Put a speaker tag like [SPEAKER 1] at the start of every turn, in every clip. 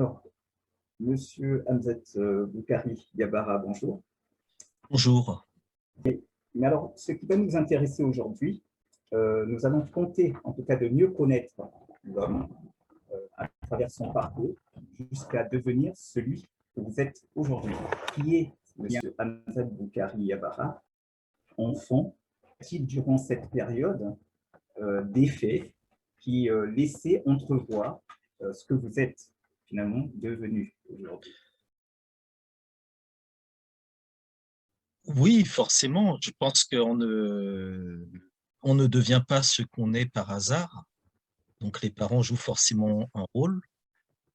[SPEAKER 1] Alors, Monsieur Hamzat Boukari Yabara, bonjour.
[SPEAKER 2] Bonjour.
[SPEAKER 1] Mais alors, ce qui va nous intéresser aujourd'hui, nous allons tenter, en tout cas, de mieux connaître l'homme à travers son parcours jusqu'à devenir celui que vous êtes aujourd'hui. Qui est Monsieur Hamzat Boukari Yabara, enfant, qui, durant cette période, des faits qui laissaient entrevoir ce que vous êtes finalement devenu aujourd'hui.
[SPEAKER 2] Oui, forcément. Je pense on ne devient pas ce qu'on est par hasard. Donc, les parents jouent forcément un rôle.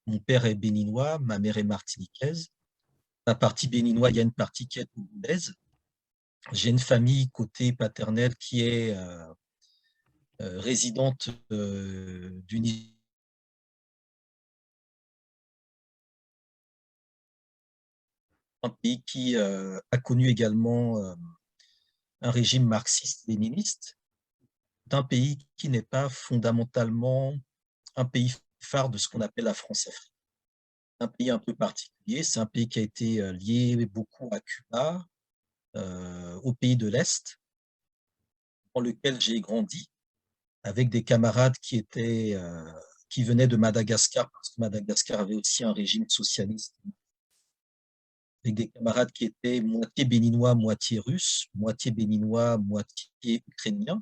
[SPEAKER 2] Mon père est béninois, ma mère est martiniquaise. La partie béninois, il y a une partie qui est togonaise. J'ai une famille côté paternel qui est résidente d'une un pays qui a connu également un régime marxiste-léniniste. C'est un pays qui n'est pas fondamentalement un pays phare de ce qu'on appelle la France-Afrique. Un pays un peu particulier, c'est un pays qui a été lié beaucoup à Cuba, aux pays de l'Est, dans lequel j'ai grandi, avec des camarades qui venaient de Madagascar, parce que Madagascar avait aussi un régime socialiste, avec des camarades qui étaient moitié béninois, moitié russes, moitié béninois, moitié ukrainiens.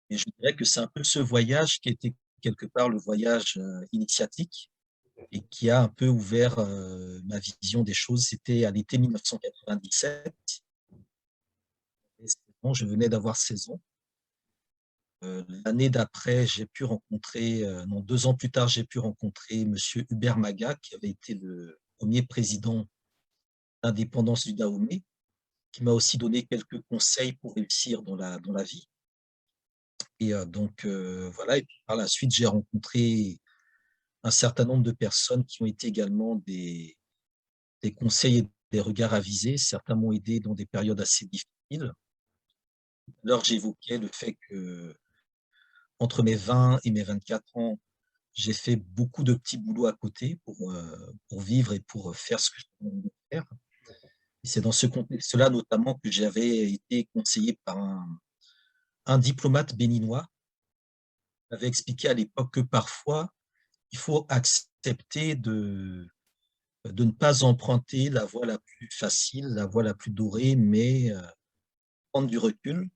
[SPEAKER 2] Et je dirais que c'est un peu ce voyage qui était quelque part le voyage initiatique et qui a un peu ouvert ma vision des choses. C'était à l'été 1997. Je venais d'avoir 16 ans. L'année d'après, j'ai pu rencontrer, non, 2 ans plus tard, j'ai pu rencontrer Monsieur Hubert Maga, qui avait été le premier président d'indépendance du Dahomey, qui m'a aussi donné quelques conseils pour réussir dans la vie. Et voilà. Et puis par la suite, j'ai rencontré un certain nombre de personnes qui ont été également des conseils et des regards avisés. Certains m'ont aidé dans des périodes assez difficiles. Alors, j'évoquais le fait que entre mes 20 et mes 24 ans, j'ai fait beaucoup de petits boulots à côté pour vivre et pour faire ce que je voulais faire. Et c'est dans ce contexte-là, notamment, que j'avais été conseillé par un diplomate béninois qui m'avait expliqué à l'époque que parfois, il faut accepter de ne pas emprunter la voie la plus facile, la voie la plus dorée, mais prendre du recul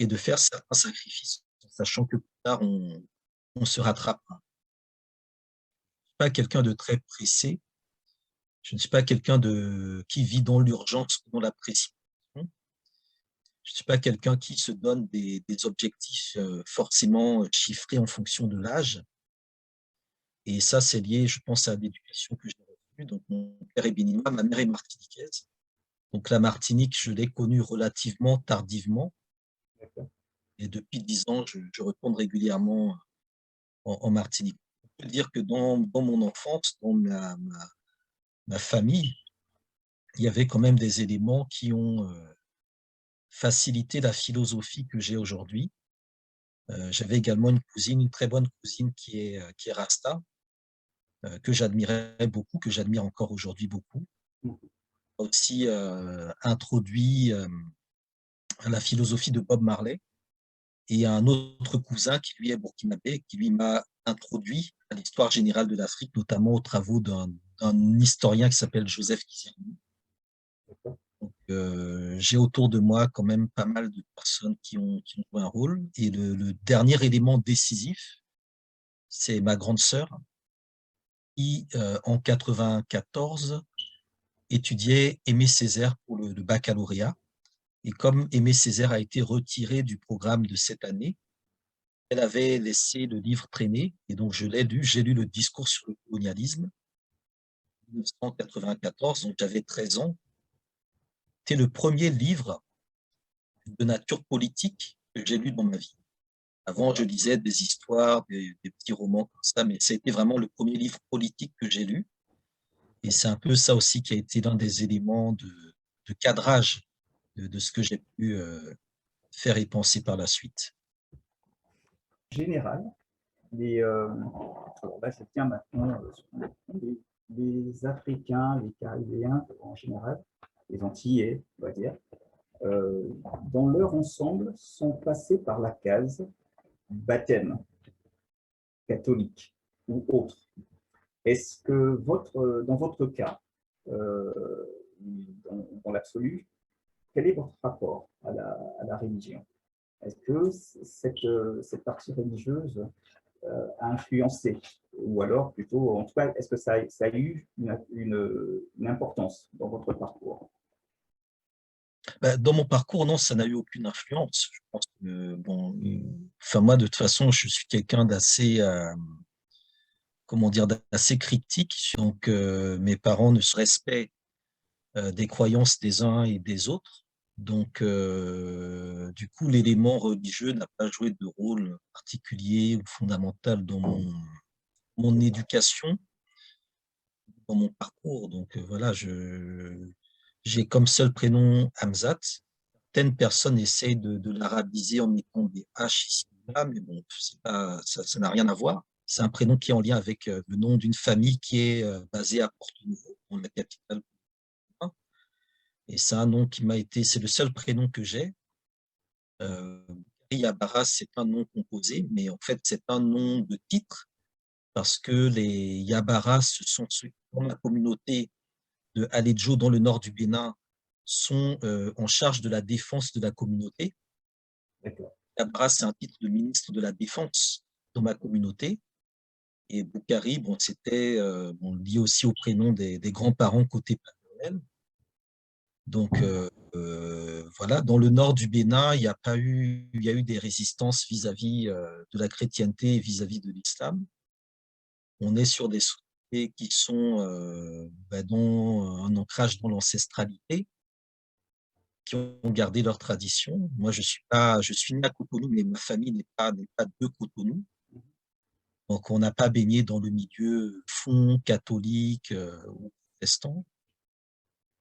[SPEAKER 2] et de faire certains sacrifices, sachant que plus tard, on se rattrapera. Je ne suis pas quelqu'un de très pressé, je ne suis pas quelqu'un qui vit dans l'urgence ou dans la précipitation. Je ne suis pas quelqu'un qui se donne des objectifs forcément chiffrés en fonction de l'âge. Et ça, c'est lié, je pense, à l'éducation que j'ai reçue. Donc, mon père est béninois, ma mère est martiniquaise. Donc, la Martinique, je l'ai connue relativement tardivement. Et depuis 10 ans, je retourne régulièrement en Martinique. On peut dire que dans mon enfance, dans ma famille, il y avait quand même des éléments qui ont facilité la philosophie que j'ai aujourd'hui. J'avais également une cousine, une très bonne cousine qui est Rasta, que j'admirais beaucoup, que j'admire encore aujourd'hui beaucoup. Aussi introduit la philosophie de Bob Marley, et un autre cousin qui lui est burkinabé, qui lui m'a introduit à l'histoire générale de l'Afrique, notamment aux travaux d'un historien qui s'appelle Joseph Kizerbo. Donc, j'ai autour de moi quand même pas mal de personnes qui ont joué un rôle. Et le dernier élément décisif, c'est ma grande sœur qui, en 94, étudiait Aimé Césaire pour le baccalauréat. Et comme Aimé Césaire a été retiré du programme de cette année, elle avait laissé le livre traîner, et donc je l'ai lu. J'ai lu le discours sur le colonialisme, 1994, donc j'avais 13 ans. C'était le premier livre de nature politique que j'ai lu dans ma vie. Avant, je lisais des histoires, des petits romans comme ça, mais c'était vraiment le premier livre politique que j'ai lu. Et c'est un peu ça aussi qui a été l'un des éléments de cadrage de ce que j'ai pu faire et penser par la suite.
[SPEAKER 1] Général, alors là, je tiens maintenant les Africains, les Caribéens en général, les Antillais, on va dire, dans leur ensemble, sont passés par la case baptême catholique ou autre. Est-ce que dans votre cas, dans l'absolu, quel est votre rapport à la religion? Est-ce que cette partie religieuse a influencé? Ou alors, plutôt, en tout cas, est-ce que ça a eu une importance dans votre parcours?
[SPEAKER 2] Dans mon parcours, non, ça n'a eu aucune influence. Je pense que, bon, enfin, moi, de toute façon, je suis quelqu'un d'assez, comment dire, d'assez critique. Donc, mes parents ne se respectent des croyances des uns et des autres. Donc, du coup, l'élément religieux n'a pas joué de rôle particulier ou fondamental dans mon éducation, dans mon parcours. Donc, voilà, j'ai comme seul prénom Hamzat. Certaines personnes essayent de l'arabiser en mettant des H ici et là, mais bon, ça n'a rien à voir. C'est un prénom qui est en lien avec le nom d'une famille qui est basée à Porto-Novo, dans la capitale. Et c'est un nom qui m'a été, c'est le seul prénom que j'ai. Yabara, c'est un nom composé, mais en fait, c'est un nom de titre parce que les Yabaras, ce sont ceux qui, dans la communauté de Aledjo, dans le nord du Bénin, sont en charge de la défense de la communauté. Yabara, c'est un titre de ministre de la Défense dans ma communauté. Et Boukari, bon, c'était lié aussi au prénom des grands-parents côté paternel. Donc, voilà, dans le nord du Bénin, il y a eu des résistances vis-à-vis de la chrétienté et vis-à-vis de l'islam. On est sur des sociétés qui sont dont un ancrage dans l'ancestralité, qui ont gardé leur tradition. Moi, je suis né à Cotonou, mais ma famille n'est pas de Cotonou. Donc, on n'a pas baigné dans le milieu fond catholique ou protestant.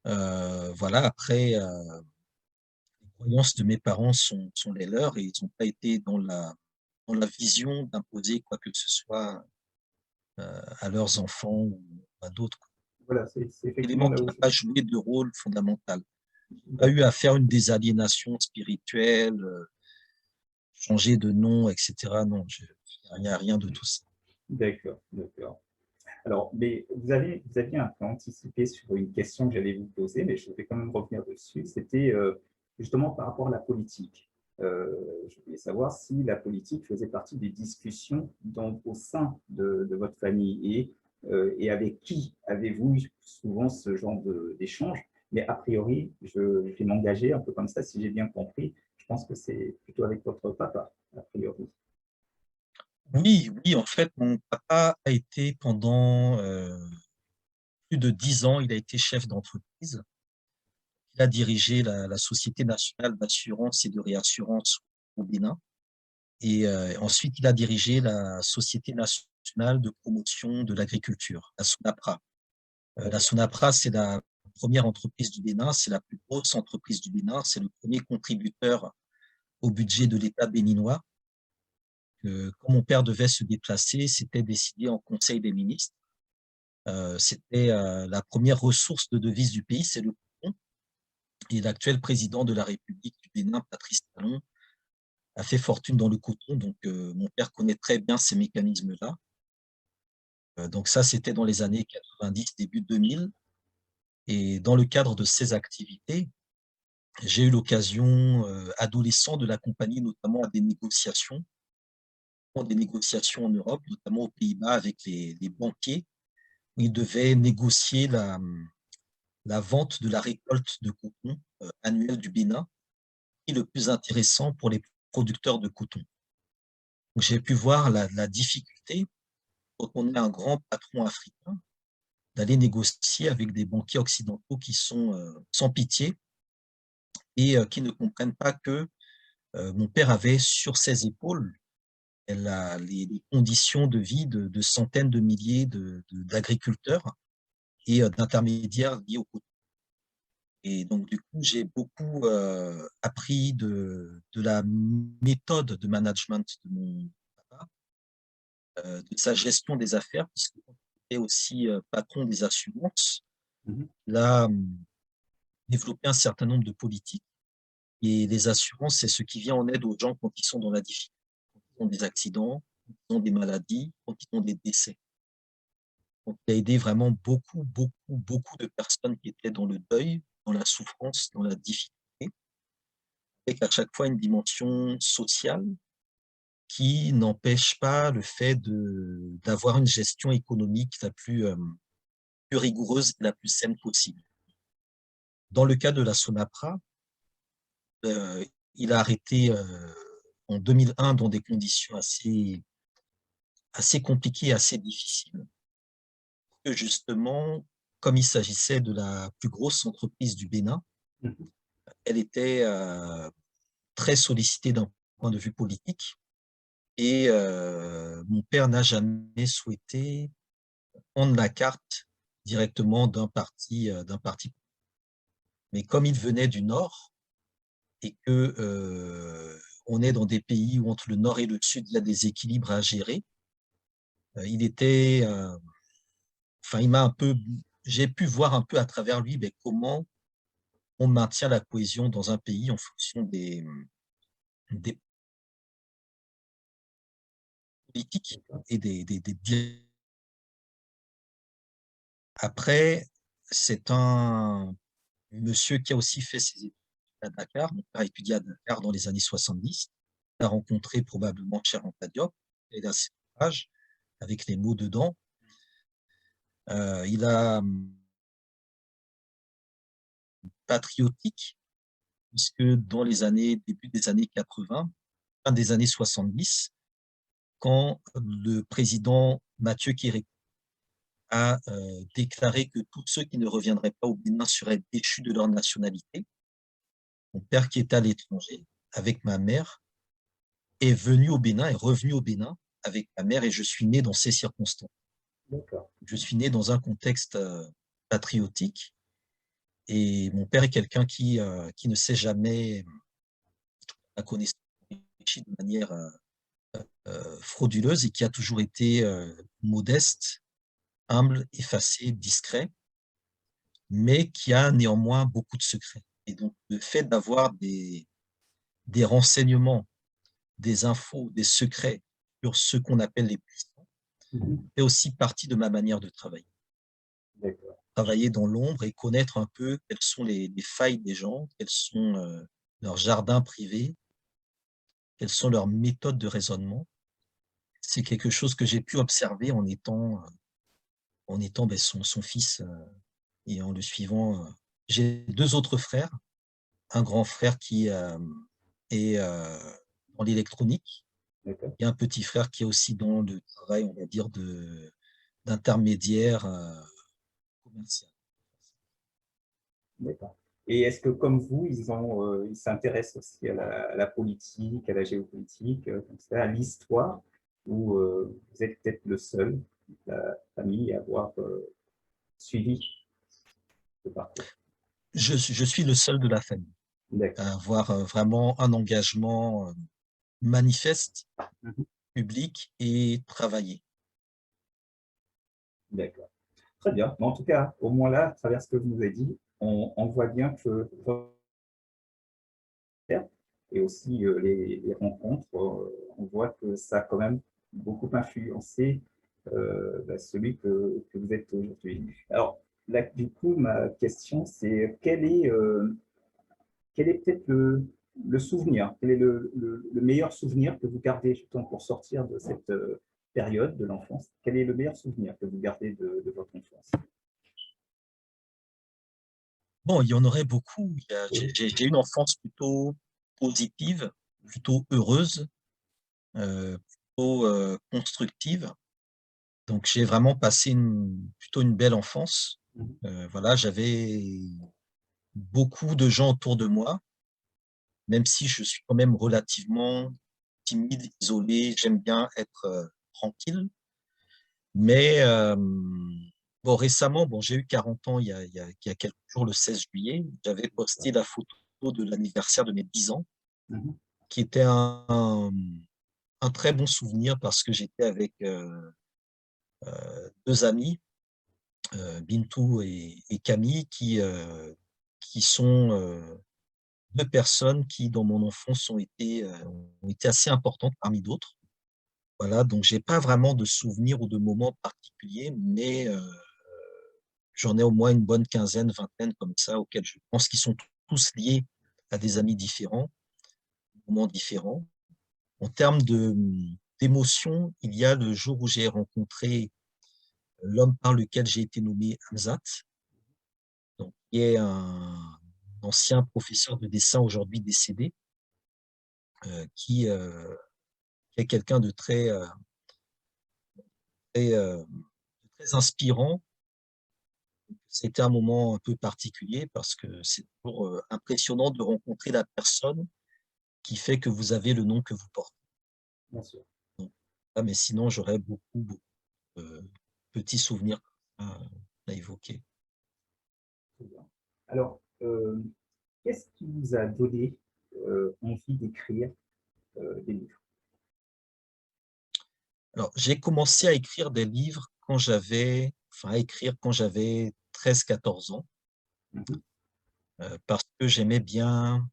[SPEAKER 2] Voilà, après, les croyances de mes parents sont les leurs et ils n'ont pas été dans la vision d'imposer quoi que ce soit à leurs enfants ou à d'autres.
[SPEAKER 1] Voilà, c'est
[SPEAKER 2] Élément
[SPEAKER 1] effectivement là
[SPEAKER 2] qui
[SPEAKER 1] où
[SPEAKER 2] n'a pas joué de rôle fondamental. Pas eu à faire une désaliénation spirituelle, changer de nom, etc. Non, il n'y a rien de tout ça.
[SPEAKER 1] D'accord, d'accord. Alors, mais vous aviez un peu anticipé sur une question que j'allais vous poser, mais je vais quand même revenir dessus. C'était justement par rapport à la politique. Je voulais savoir si la politique faisait partie des discussions au sein de votre famille et avec qui avez-vous eu souvent ce genre d'échange. Mais a priori, je vais m'engager un peu comme ça, si j'ai bien compris. Je pense que c'est plutôt avec votre papa, a priori.
[SPEAKER 2] Oui, oui, en fait, mon papa a été pendant plus de 10 ans, il a été chef d'entreprise. Il a dirigé la Société nationale d'assurance et de réassurance au Bénin. Et ensuite, il a dirigé la Société nationale de promotion de l'agriculture, la SONAPRA. La SONAPRA, c'est la première entreprise du Bénin, c'est la plus grosse entreprise du Bénin, c'est le premier contributeur au budget de l'État béninois. Quand mon père devait se déplacer, c'était décidé en Conseil des ministres. C'était la première ressource de devises du pays, c'est le coton. Et l'actuel président de la République du Bénin, Patrice Talon, a fait fortune dans le coton. Donc, mon père connaît très bien ces mécanismes-là. Donc, ça, c'était dans les années 90, début 2000. Et dans le cadre de ces activités, j'ai eu l'occasion, adolescent, de l'accompagner notamment à des négociations en Europe, notamment aux Pays-Bas avec les banquiers, où ils devaient négocier la vente de la récolte de coton annuelle du Bénin, qui est le plus intéressant pour les producteurs de coton. J'ai pu voir la difficulté, quand on est un grand patron africain, d'aller négocier avec des banquiers occidentaux qui sont sans pitié et qui ne comprennent pas que mon père avait sur ses épaules les conditions de vie de centaines de milliers d'agriculteurs et d'intermédiaires liés au coton. Et donc, du coup, j'ai beaucoup appris de la méthode de management de mon papa, de sa gestion des affaires, puisqu'il était aussi patron des assurances.
[SPEAKER 1] Mhm.
[SPEAKER 2] Il a développé un certain nombre de politiques. Et les assurances, c'est ce qui vient en aide aux gens quand ils sont dans la difficulté, quand ils ont des accidents, quand ils ont des maladies, quand ils ont des décès. Donc, il a aidé vraiment beaucoup, beaucoup, beaucoup de personnes qui étaient dans le deuil, dans la souffrance, dans la difficulté, avec à chaque fois une dimension sociale qui n'empêche pas le fait d'avoir une gestion économique la plus rigoureuse et la plus saine possible. Dans le cas de la Sonapra, euh, il a arrêté en 2001 dans des conditions assez compliquées, assez difficiles, que justement, comme il s'agissait de la plus grosse entreprise du Bénin,
[SPEAKER 1] Mhm.
[SPEAKER 2] elle était très sollicitée d'un point de vue politique. Et mon père n'a jamais souhaité prendre la carte directement d'un parti. Mais comme il venait du Nord et que on est dans des pays où entre le Nord et le Sud, il y a des équilibres à gérer, il était, enfin, il m'a un peu, j'ai pu voir un peu à travers lui mais comment on maintient la cohésion dans un pays en fonction des politiques
[SPEAKER 1] D'accord.
[SPEAKER 2] et Après, c'est un monsieur qui a aussi fait ses études à Dakar. Mon père a étudié à Dakar dans les années 70. Il a rencontré probablement Cheikh Anta Diop, et d'un certain âge, avec les mots dedans. Il a patriotique, puisque dans les années, début des années 80, fin des années 70, quand le président Mathieu Kérékou a déclaré que tous ceux qui ne reviendraient pas au Bénin seraient déchus de leur nationalité, mon père qui était à l'étranger, avec ma mère, est venu au Bénin, est revenu au Bénin avec ma mère et je suis né dans ces circonstances.
[SPEAKER 1] D'accord.
[SPEAKER 2] Je suis né dans un contexte patriotique et mon père est quelqu'un qui ne s'est jamais la connaissance de manière frauduleuse et qui a toujours été modeste, humble, effacé, discret, mais qui a néanmoins beaucoup de secrets. Et donc, le fait d'avoir des renseignements, des infos, des secrets sur ce qu'on appelle les puissants
[SPEAKER 1] Mhm.
[SPEAKER 2] fait aussi partie de ma manière de travailler.
[SPEAKER 1] D'accord.
[SPEAKER 2] Travailler dans l'ombre et connaître un peu quelles sont les failles des gens, quels sont leurs jardins privés, quelles sont leurs méthodes de raisonnement. C'est quelque chose que j'ai pu observer en étant ben, son fils et en le suivant. J'ai deux autres frères, un grand frère qui est dans l'électronique
[SPEAKER 1] D'accord.
[SPEAKER 2] et un petit frère qui est aussi dans le travail, on va dire, d'intermédiaire commercial.
[SPEAKER 1] D'accord. Et est-ce que, comme vous, ils s'intéressent aussi à la politique, à la géopolitique, comme ça, à l'histoire, ou vous êtes peut-être le seul de la famille à avoir suivi ce parcours?
[SPEAKER 2] Je suis le seul de la famille
[SPEAKER 1] D'accord.
[SPEAKER 2] à avoir vraiment un engagement manifeste,
[SPEAKER 1] Mhm.
[SPEAKER 2] public et travaillé.
[SPEAKER 1] D'accord. Très bien. Mais en tout cas, au moins là, à travers ce que vous nous avez dit, on voit bien que et aussi les rencontres, on voit que ça a quand même beaucoup influencé celui que vous êtes aujourd'hui. Alors, là, du coup, ma question, c'est quel est peut-être le souvenir, quel est le meilleur souvenir que vous gardez justement pour sortir de cette période de l'enfance? Quel est le meilleur souvenir que vous gardez de votre enfance?
[SPEAKER 2] Bon, il y en aurait beaucoup.
[SPEAKER 1] Oui.
[SPEAKER 2] J'ai une enfance plutôt positive, plutôt heureuse, plutôt constructive. Donc, j'ai vraiment passé plutôt une belle enfance.
[SPEAKER 1] Mhm.
[SPEAKER 2] Voilà, j'avais beaucoup de gens autour de moi, même si je suis quand même relativement timide, isolé. J'aime bien être tranquille. Mais Bon, récemment, bon, j'ai eu 40 ans il y a quelques jours, le 16 juillet. J'avais posté la photo de l'anniversaire de mes 10 ans,
[SPEAKER 1] Mhm.
[SPEAKER 2] qui était un très bon souvenir parce que j'étais avec deux amis, Bintou et Camille, qui sont deux personnes qui, dans mon enfance, ont été assez importantes parmi d'autres. Voilà, donc j'ai pas vraiment de souvenirs ou de moments particuliers, mais j'en ai au moins une bonne quinzaine, vingtaine comme ça, auxquels je pense qu'ils sont tous liés à des amis différents, moments différents. En termes d'émotion, il y a le jour où j'ai rencontré l'homme par lequel j'ai été nommé Hamzat, donc, qui est un ancien professeur de dessin aujourd'hui décédé, qui est quelqu'un de très, très inspirant. C'était un moment un peu particulier parce que c'est toujours impressionnant de rencontrer la personne qui fait que vous avez le nom que vous portez.
[SPEAKER 1] Bien sûr.
[SPEAKER 2] Donc, mais sinon, j'aurais beaucoup de petits souvenirs à évoquer.
[SPEAKER 1] Très bien. Alors, qu'est-ce qui vous a donné envie d'écrire des livres?
[SPEAKER 2] Alors, j'ai commencé à écrire des livres à écrire quand j'avais 13-14 ans,
[SPEAKER 1] Mhm.
[SPEAKER 2] parce que j'aimais bien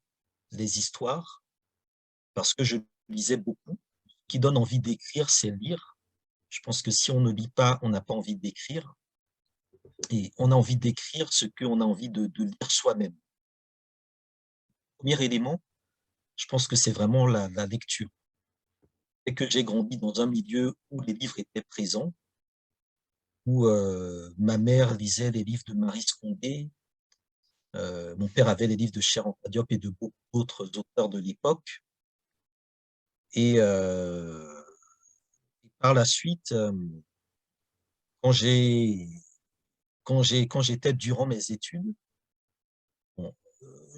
[SPEAKER 2] les histoires, parce que je lisais beaucoup. Ce qui donne envie d'écrire, c'est lire. Je pense que si on ne lit pas, on n'a pas envie d'écrire. Et on a envie d'écrire ce qu'on a envie de lire soi-même. Premier élément, je pense que c'est vraiment la lecture. Et que j'ai grandi dans un milieu où les livres étaient présents, où ma mère lisait les livres de Maryse Condé, mon père avait les livres de Cher Anta Diop et de beaucoup d'autres auteurs de l'époque. Et par la suite, quand j'ai quand j'étais durant mes études, bon,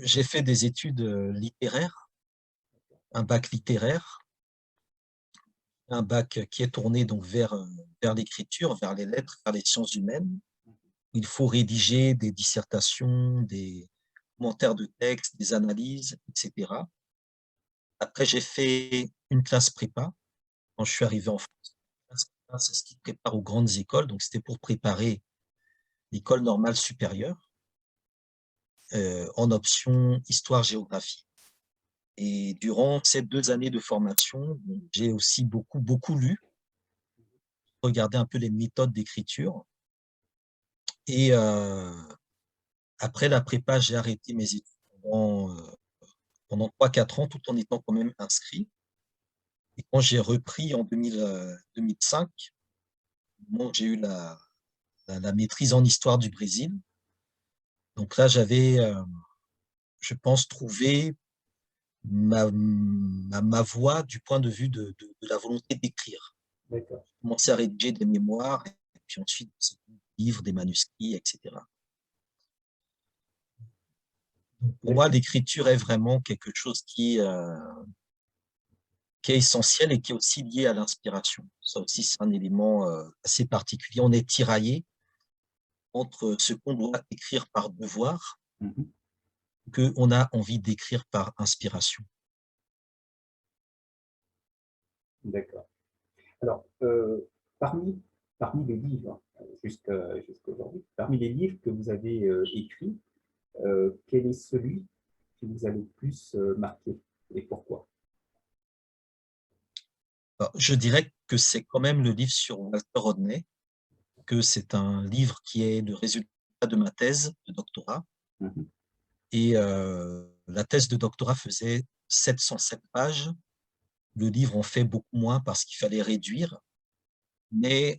[SPEAKER 2] j'ai fait des études littéraires, un bac littéraire, un bac qui est tourné donc vers l'écriture, vers les lettres, vers les sciences humaines. Il faut rédiger des dissertations, des commentaires de textes, des analyses, etc. Après, j'ai fait une classe prépa quand je suis arrivé en France. La classe prépa, c'est ce qui prépare aux grandes écoles, donc c'était pour préparer l'école normale supérieure en option histoire-géographie. Et durant ces 2 années de formation, j'ai aussi beaucoup lu, regardé un peu les méthodes d'écriture. Et après la prépa, j'ai arrêté mes études pendant 3-4 ans, tout en étant quand même inscrit. Et quand j'ai repris en 2005, au moment où j'ai eu la maîtrise en histoire du Brésil, donc là, j'avais, je pense, trouvé ma voie du point de vue de la volonté d'écrire.
[SPEAKER 1] D'accord.
[SPEAKER 2] J'ai commencé à rédiger des mémoires, et puis ensuite des livres, des manuscrits, etc. Donc, pour moi, l'écriture est vraiment quelque chose qui est essentiel et qui est aussi lié à l'inspiration. Ça aussi, c'est un élément assez particulier. On est tiraillé entre ce qu'on doit écrire par devoir,
[SPEAKER 1] Mhm.
[SPEAKER 2] qu'on a envie d'écrire par inspiration.
[SPEAKER 1] D'accord. Alors, parmi les livres, jusqu'à aujourd'hui, parmi les livres que vous avez écrits, quel est celui qui vous a le plus marqué et pourquoi?
[SPEAKER 2] Alors, je dirais que c'est quand même le livre sur Walter Rodney, que c'est un livre qui est le résultat de ma thèse de doctorat.
[SPEAKER 1] Mhm.
[SPEAKER 2] Et la thèse de doctorat faisait 707 pages. Le livre en fait beaucoup moins parce qu'il fallait réduire. Mais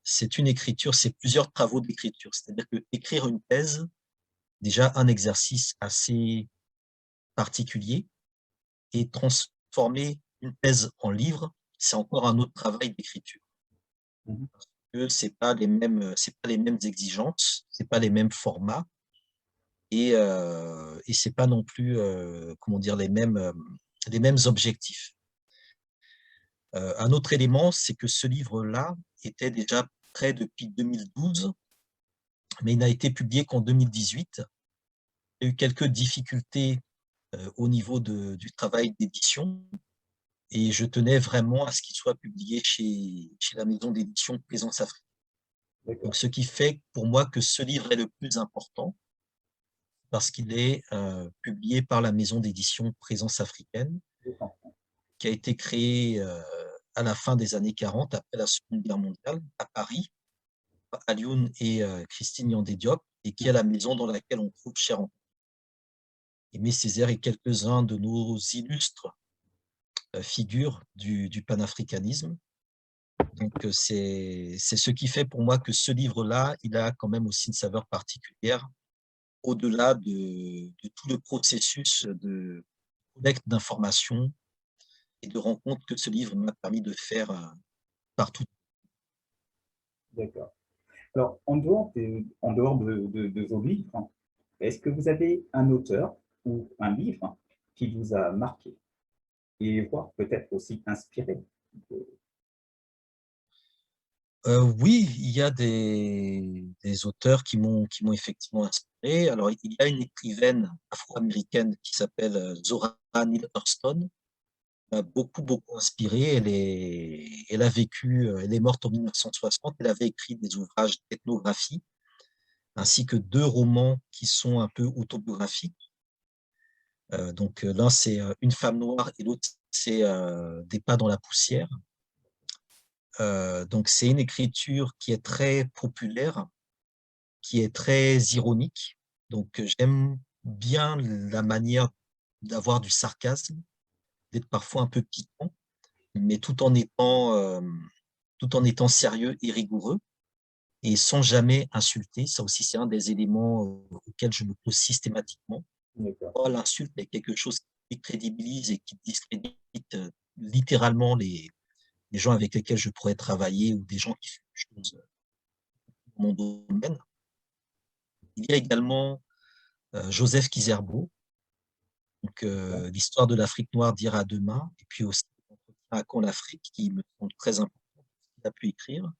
[SPEAKER 2] c'est une écriture, c'est plusieurs travaux d'écriture. C'est-à-dire que écrire une thèse, déjà un exercice assez particulier, et transformer une thèse en livre, c'est encore un autre travail d'écriture.
[SPEAKER 1] Mhm.
[SPEAKER 2] Que c'est pas les mêmes exigences, c'est pas les mêmes formats, et c'est pas non plus, comment dire, les mêmes objectifs. Un autre élément, c'est que ce livre-là était déjà prêt depuis 2012, mais il n'a été publié qu'en 2018. Il y a eu quelques difficultés au niveau du travail d'édition et je tenais vraiment à ce qu'il soit publié chez la maison d'édition Présence Afrique. Donc, ce qui fait pour moi que ce livre est le plus important parce qu'il est publié par la maison d'édition Présence africaine, qui a été créée à la fin des années 40, après la Seconde Guerre mondiale, à Paris, par Alioune et Christine Yandé Diop, et qui est la maison dans laquelle on trouve Cher Aimé Césaire et quelques-uns de nos illustres figures du panafricanisme. Donc, c'est ce qui fait pour moi que ce livre-là, il a quand même aussi une saveur particulière, au-delà de tout le processus de collecte d'informations et de rencontres que ce livre m'a permis de faire partout.
[SPEAKER 1] D'accord. Alors, en dehors de vos livres, hein, est-ce que vous avez un auteur ou un livre qui vous a marqué et voire peut-être aussi inspiré?
[SPEAKER 2] Oui, il y a des auteurs qui m'ont effectivement inspiré. Alors, il y a une écrivaine afro-américaine qui s'appelle Zora Neale Hurston, m'a beaucoup inspiré. Elle a vécu, elle est morte en 1960. Elle avait écrit des ouvrages d'ethnographie ainsi que deux romans qui sont un peu autobiographiques. Donc, l'un, c'est Une femme noire et l'autre, c'est Des pas dans la poussière. Donc, c'est une écriture qui est très populaire, qui est très ironique. Donc, j'aime bien la manière d'avoir du sarcasme, d'être parfois un peu piquant, mais tout en étant sérieux et rigoureux et sans jamais insulter. Ça aussi, c'est un des éléments auxquels je me pose systématiquement. Pas l'insulte est quelque chose qui décrédibilise et qui discrédite littéralement les gens avec lesquels je pourrais travailler ou des gens qui font des choses dans mon domaine. Il y a également Joseph Kizerbo, donc l'histoire de l'Afrique noire d'hier à demain, et puis aussi à quand l'Afrique, qui me semble très important, qu'il a pu écrire.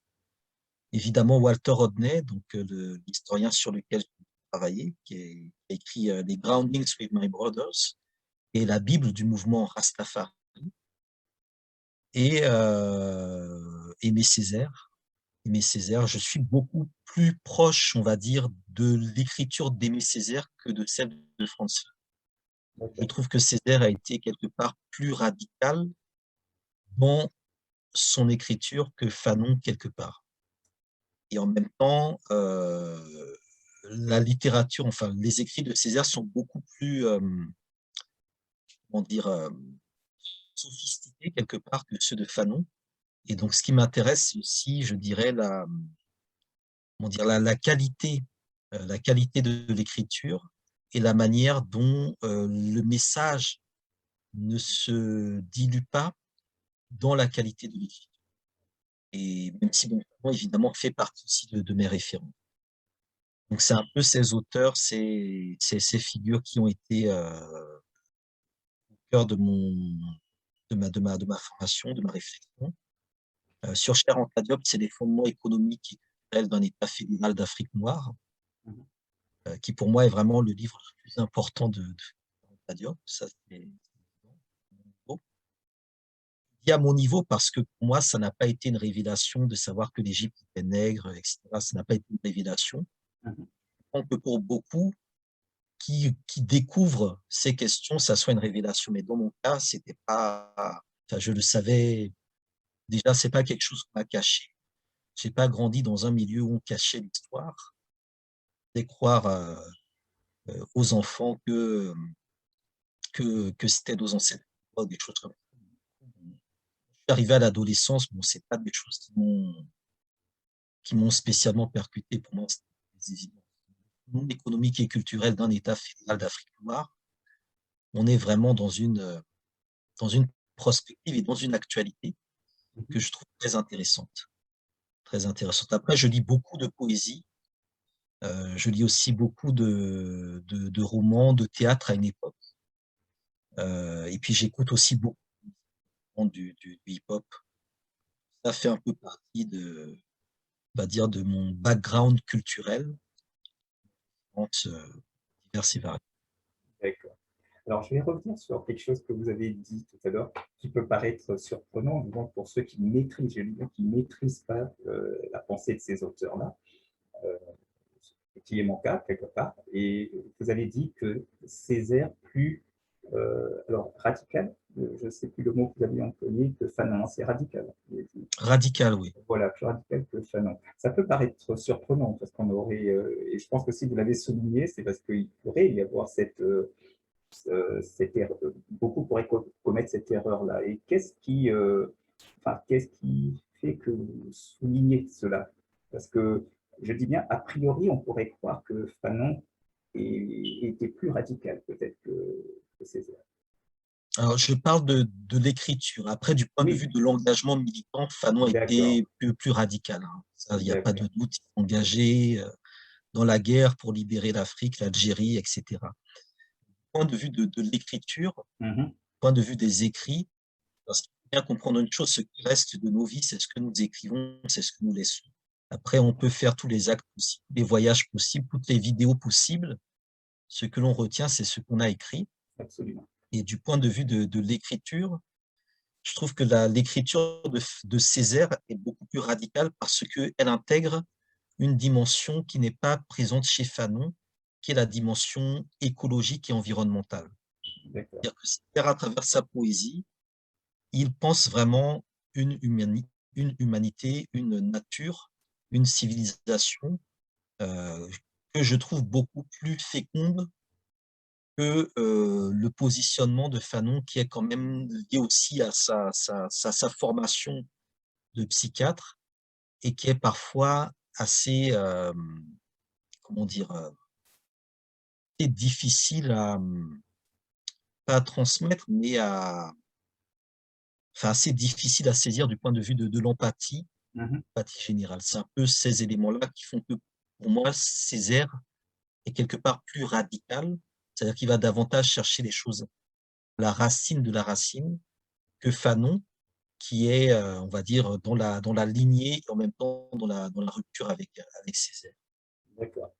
[SPEAKER 2] Évidemment, Walter Rodney, donc l'historien sur lequel j'ai travaillé, qui a écrit les Groundings with My Brothers et la Bible du mouvement Rastafari, et Aimé Césaire. Aimé Césaire, je suis beaucoup plus proche, on va dire, de l'écriture d'Aimé Césaire que de celle de Franz. Je trouve que Césaire a été quelque part plus radical dans son écriture que Fanon quelque part. Et en même temps, la littérature, enfin les écrits de Césaire sont beaucoup plus, comment dire, sophistiqués quelque part que ceux de Fanon. Et donc, ce qui m'intéresse, c'est aussi, je dirais, comment dire, la qualité de l'écriture et la manière dont le message ne se dilue pas dans la qualité de l'écriture. Et même si, bon, évidemment, fait partie aussi de mes référents. Donc, c'est un peu ces auteurs, ces figures qui ont été au cœur de ma formation, de ma réflexion. Sur Cher Anta Diop, c'est les fondements économiques et culturels d'un État fédéral d'Afrique noire, qui pour moi est vraiment le livre le plus important de Anta Diop. Ça, c'est dit à mon niveau parce que pour moi, ça n'a pas été une révélation de savoir que l'Égypte était nègre, etc. Ça n'a pas été une révélation. Donc, pour beaucoup qui découvrent ces questions, ça soit une révélation. Mais dans mon cas, c'était pas, enfin, je le savais. Déjà, c'est pas quelque chose qu'on m'a caché. J'ai pas grandi dans un milieu où on cachait l'histoire. Et croire aux enfants que c'était nos ancêtres, des choses comme ça. Je suis arrivé à l'adolescence, bon, c'est pas des choses qui m'ont spécialement percuté. Pour moi, c'était des évidences. Le monde économique et culturel d'un État fédéral d'Afrique noire, on est vraiment dans une prospective et dans une actualité que je trouve très intéressante. Très intéressante. Après, je lis beaucoup de poésie. Je lis aussi beaucoup de romans, de théâtre à une époque. Et puis, j'écoute aussi beaucoup du hip-hop. Ça fait un peu partie on va dire, de mon background culturel, divers et variés.
[SPEAKER 1] D'accord. Alors, je vais revenir sur quelque chose que vous avez dit tout à l'heure, qui peut paraître surprenant, disons, pour ceux qui maîtrisent, je dis bien, qui ne maîtrisent pas la pensée de ces auteurs-là, euh, qui est mon cas, quelque part. Et vous avez dit que Césaire, plus alors radical, je ne sais plus le mot que vous aviez employé, que Fanon, c'est radical.
[SPEAKER 2] Radical, oui.
[SPEAKER 1] Voilà, plus radical que Fanon. Ça peut paraître surprenant, parce qu'on aurait, et je pense que si vous l'avez souligné, c'est parce qu'il pourrait y avoir cette erreur, beaucoup pourraient commettre cette erreur-là. Et qu'est-ce qui fait que vous soulignez cela? Parce que je dis bien, a priori, on pourrait croire que Fanon était plus radical peut-être que Césaire.
[SPEAKER 2] Alors, je parle de l'écriture. Après, du point de vue
[SPEAKER 1] Oui,
[SPEAKER 2] de l'engagement militant, Fanon a
[SPEAKER 1] d'accord,
[SPEAKER 2] été plus radical, hein. Ça, il n'y a pas de
[SPEAKER 1] d'accord.
[SPEAKER 2] doute. Il s'est engagé dans la guerre pour libérer l'Afrique, l'Algérie, etc. Du point de vue de l'écriture,
[SPEAKER 1] Mhm,
[SPEAKER 2] du point de vue des écrits, parce qu'il faut bien comprendre une chose, ce qui reste de nos vies, c'est ce que nous écrivons, c'est ce que nous laissons. Après, on peut faire tous les actes possibles, les voyages possibles, toutes les vidéos possibles. Ce que l'on retient, c'est ce qu'on a écrit.
[SPEAKER 1] absolument.
[SPEAKER 2] Et du point de vue de l'écriture, je trouve que l'écriture de Césaire est beaucoup plus radicale parce qu'elle intègre une dimension qui n'est pas présente chez Fanon, qui est la dimension écologique et environnementale.
[SPEAKER 1] D'accord.
[SPEAKER 2] C'est-à-dire que Césaire, à travers sa poésie, il pense vraiment une humanité, une nature, une civilisation euh, que je trouve beaucoup plus féconde que le positionnement de Fanon, qui est quand même lié aussi à sa formation de psychiatre et qui est parfois assez, comment dire, assez difficile pas à transmettre, mais enfin, assez difficile à saisir du point de vue de l'empathie,
[SPEAKER 1] Mhm,
[SPEAKER 2] l'empathie générale. C'est un peu ces éléments-là qui font que, pour moi, Césaire est quelque part plus radical, c'est-à-dire qu'il va davantage chercher les choses, la racine de la racine, que Fanon, qui est, on va dire, dans la lignée et en même temps dans la rupture avec Césaire.
[SPEAKER 1] d'accord.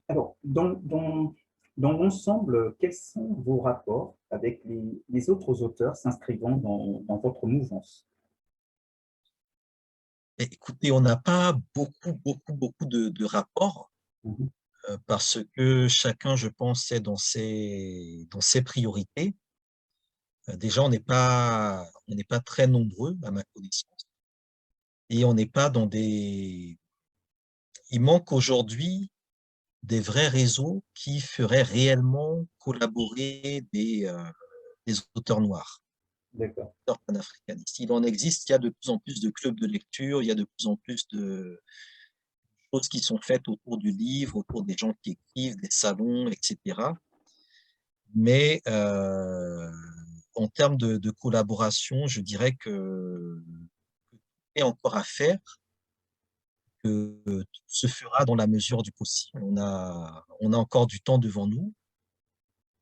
[SPEAKER 1] Alors, dans l'ensemble, quels sont vos rapports avec les autres auteurs s'inscrivant dans votre mouvance?
[SPEAKER 2] Et écoutez, on n'a pas beaucoup de rapports
[SPEAKER 1] Mhm,
[SPEAKER 2] parce que chacun, je pense, est dans ses priorités. Déjà, on n'est pas très nombreux à ma connaissance et on n'est pas dans des. Il manque aujourd'hui des vrais réseaux qui feraient réellement collaborer des auteurs noirs,
[SPEAKER 1] d'accord.
[SPEAKER 2] auteurs panafricanistes. Il en existe, il y a de plus en plus de clubs de lecture, il y a de plus en plus de choses qui sont faites autour du livre, autour des gens qui écrivent, des salons, etc. Mais en termes de collaboration, je dirais que tout est encore à faire, que tout se fera dans la mesure du possible. On a encore du temps devant nous.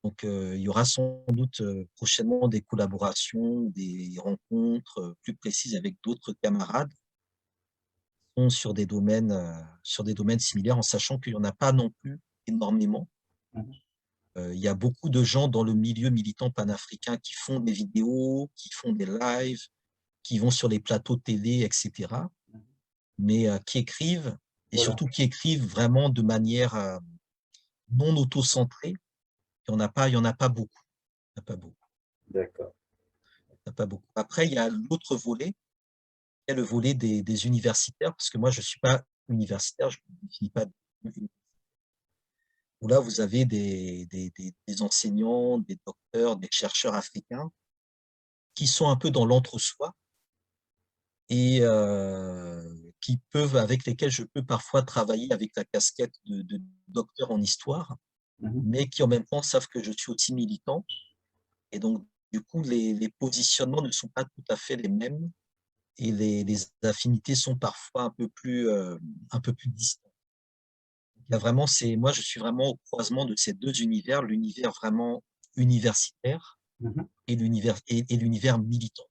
[SPEAKER 2] Donc, il y aura sans doute prochainement des collaborations, des rencontres plus précises avec d'autres camarades qui sont sur des domaines similaires, en sachant qu'il n'y en a pas non plus énormément.
[SPEAKER 1] Mhm,
[SPEAKER 2] Il y a beaucoup de gens dans le milieu militant panafricain qui font des vidéos, qui font des lives, qui vont sur les plateaux télé, etc.,
[SPEAKER 1] mhm.
[SPEAKER 2] mais qui écrivent, et
[SPEAKER 1] Voilà,
[SPEAKER 2] surtout qui écrivent vraiment de manière non auto-centrée. Il y en a pas beaucoup. Il y en a pas beaucoup.
[SPEAKER 1] d'accord.
[SPEAKER 2] Il y en a pas beaucoup. Après, il y a l'autre volet, qui est le volet des universitaires, parce que moi, je ne suis pas universitaire, je ne me définis pas. Où là, vous avez des enseignants, des docteurs, des chercheurs africains qui sont un peu dans l'entre-soi et avec lesquels je peux parfois travailler avec la casquette de docteur en histoire,
[SPEAKER 1] Mhm,
[SPEAKER 2] mais qui en même temps savent que je suis aussi militant. Et donc, du coup, les positionnements ne sont pas tout à fait les mêmes et les affinités sont parfois un peu plus distantes. Il y a vraiment, moi, je suis vraiment au croisement de ces deux univers, l'univers vraiment universitaire
[SPEAKER 1] mhm.
[SPEAKER 2] et l'univers militant.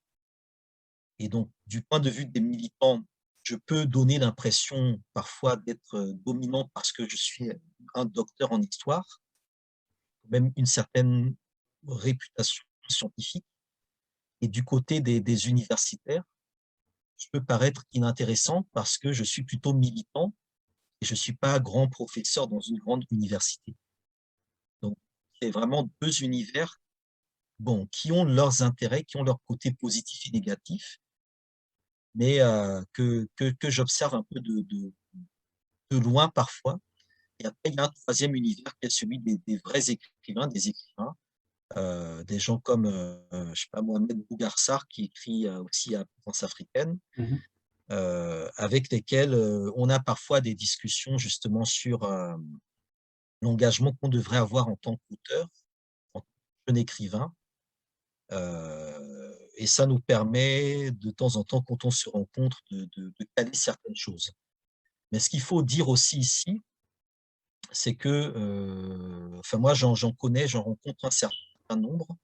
[SPEAKER 2] Et donc, du point de vue des militants, je peux donner l'impression parfois d'être dominant parce que je suis un docteur en histoire, même une certaine réputation scientifique. Et du côté des universitaires, je peux paraître inintéressant parce que je suis plutôt militant et je ne suis pas grand professeur dans une grande université. Donc, c'est vraiment deux univers bon, qui ont leurs intérêts, qui ont leurs côtés positifs et négatifs, mais que j'observe un peu de loin parfois. Et après, il y a un troisième univers qui est celui des vrais écrivains, des écrivains, des gens comme, je sais pas, Mohamed Bougarsar, qui écrit aussi à France africaine,
[SPEAKER 1] Mhm.
[SPEAKER 2] avec lesquels on a parfois des discussions justement sur l'engagement qu'on devrait avoir en tant qu'auteur, en tant que jeune écrivain. Et ça nous permet de temps en temps, quand on se rencontre, de caler certaines choses. Mais ce qu'il faut dire aussi ici, c'est que, enfin moi j'en connais, j'en rencontre un certain nombre,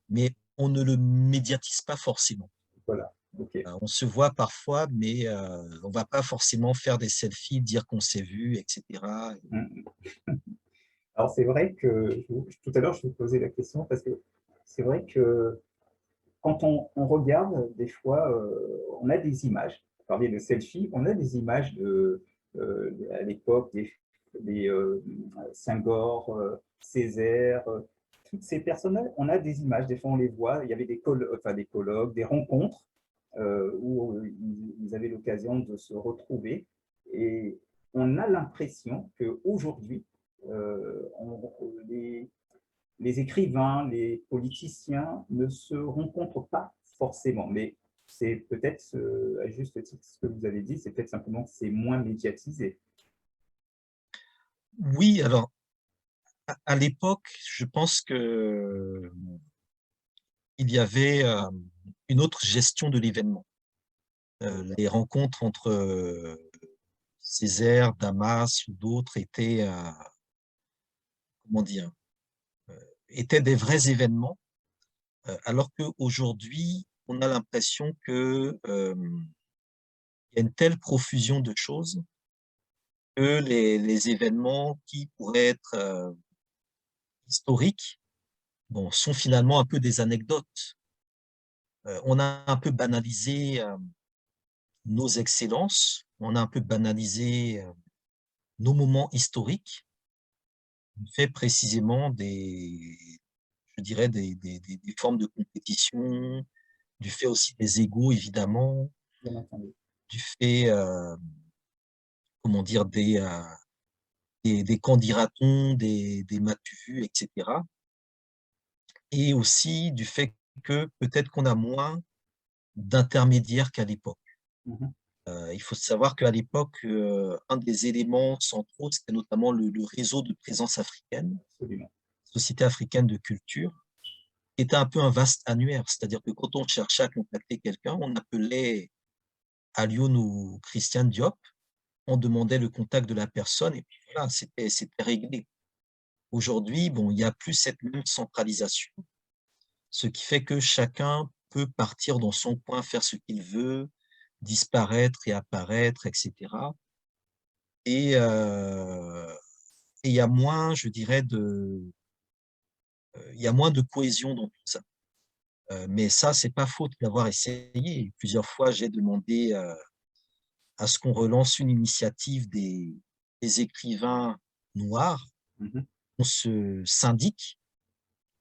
[SPEAKER 2] mais on ne le médiatise pas forcément.
[SPEAKER 1] Voilà, ok.
[SPEAKER 2] On se voit parfois, mais on va pas forcément faire des selfies, dire qu'on s'est vu, etc.
[SPEAKER 1] Mhm. Alors, c'est vrai que tout à l'heure, je vous posais la question parce que c'est vrai que quand on regarde, des fois, on a des images. Vous parliez de selfie, on a des images à l'époque des Senghor, Césaire, toutes ces personnes-là, on a des images. Des fois, on les voit. Il y avait des colloques, des rencontres où ils avaient l'occasion de se retrouver. Et on a l'impression qu'aujourd'hui, les écrivains, les politiciens ne se rencontrent pas forcément. Mais c'est peut-être, à juste titre, ce que vous avez dit, c'est peut-être simplement que c'est moins médiatisé.
[SPEAKER 2] Oui, alors à l'époque, je pense que il y avait une autre gestion de l'événement. Les rencontres entre Césaire, Damas ou d'autres étaient, comment dire, étaient des vrais événements, alors qu'aujourd'hui, on a l'impression que il y a une telle profusion de choses que les événements qui pourraient être historiques, bon, sont finalement un peu des anecdotes. On a un peu banalisé nos excellences, on a un peu banalisé nos moments historiques, fait précisément je dirais des formes de compétition, du fait aussi des égos évidemment,
[SPEAKER 1] Bien entendu.
[SPEAKER 2] du fait, comment dire, des candidatons, des m'as-tu vu, etc. Et aussi du fait que peut-être qu'on a moins d'intermédiaires qu'à l'époque.
[SPEAKER 1] Mhm.
[SPEAKER 2] Il faut savoir qu'à l'époque, un des éléments centraux, c'était notamment le réseau de présence africaine,
[SPEAKER 1] Absolument.
[SPEAKER 2] Société africaine de culture, qui était un peu un vaste annuaire. C'est-à-dire que quand on cherchait à contacter quelqu'un, on appelait Alioune ou Christiane Diop, on demandait le contact de la personne et puis voilà, c'était réglé. Aujourd'hui, bon, il n'y a plus cette même centralisation, ce qui fait que chacun peut partir dans son coin, faire ce qu'il veut, disparaître et apparaître, etc. Et il y a moins, je dirais, il y a moins de cohésion dans tout ça. Mais ça, c'est pas faute d'avoir essayé. Plusieurs fois, j'ai demandé à ce qu'on relance une initiative des écrivains noirs.
[SPEAKER 1] Mhm.
[SPEAKER 2] On se syndique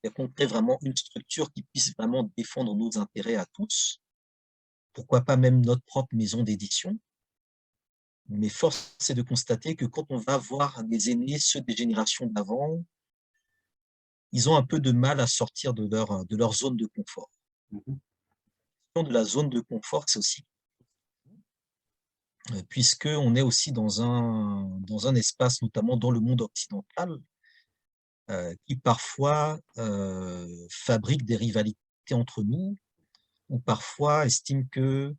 [SPEAKER 2] et qu'on crée vraiment une structure qui puisse vraiment défendre nos intérêts à tous. Pourquoi pas même notre propre maison d'édition. Mais force est de constater que quand on va voir les aînés, ceux des générations d'avant, ils ont un peu de mal à sortir de leur zone de confort.
[SPEAKER 1] Mhm.
[SPEAKER 2] De la zone de confort, c'est aussi puisqu'on est aussi dans un espace, notamment dans le monde occidental, qui parfois fabrique des rivalités entre nous, ou parfois estime que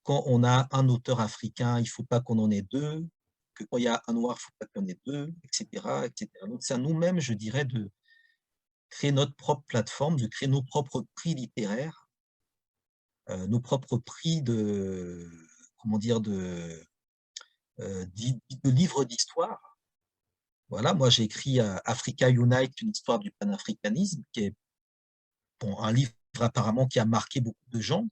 [SPEAKER 2] quand on a un auteur africain, il ne faut pas qu'on en ait deux, que quand il y a un noir, il ne faut pas qu'il y en ait deux, etc., etc. Donc c'est à nous-mêmes, je dirais, de créer notre propre plateforme, de créer nos propres prix littéraires, nos propres prix comment dire, de livres d'histoire. Voilà, moi j'ai écrit Africa Unite, une histoire du panafricanisme, qui est bon, un livre apparemment qui a marqué beaucoup de gens,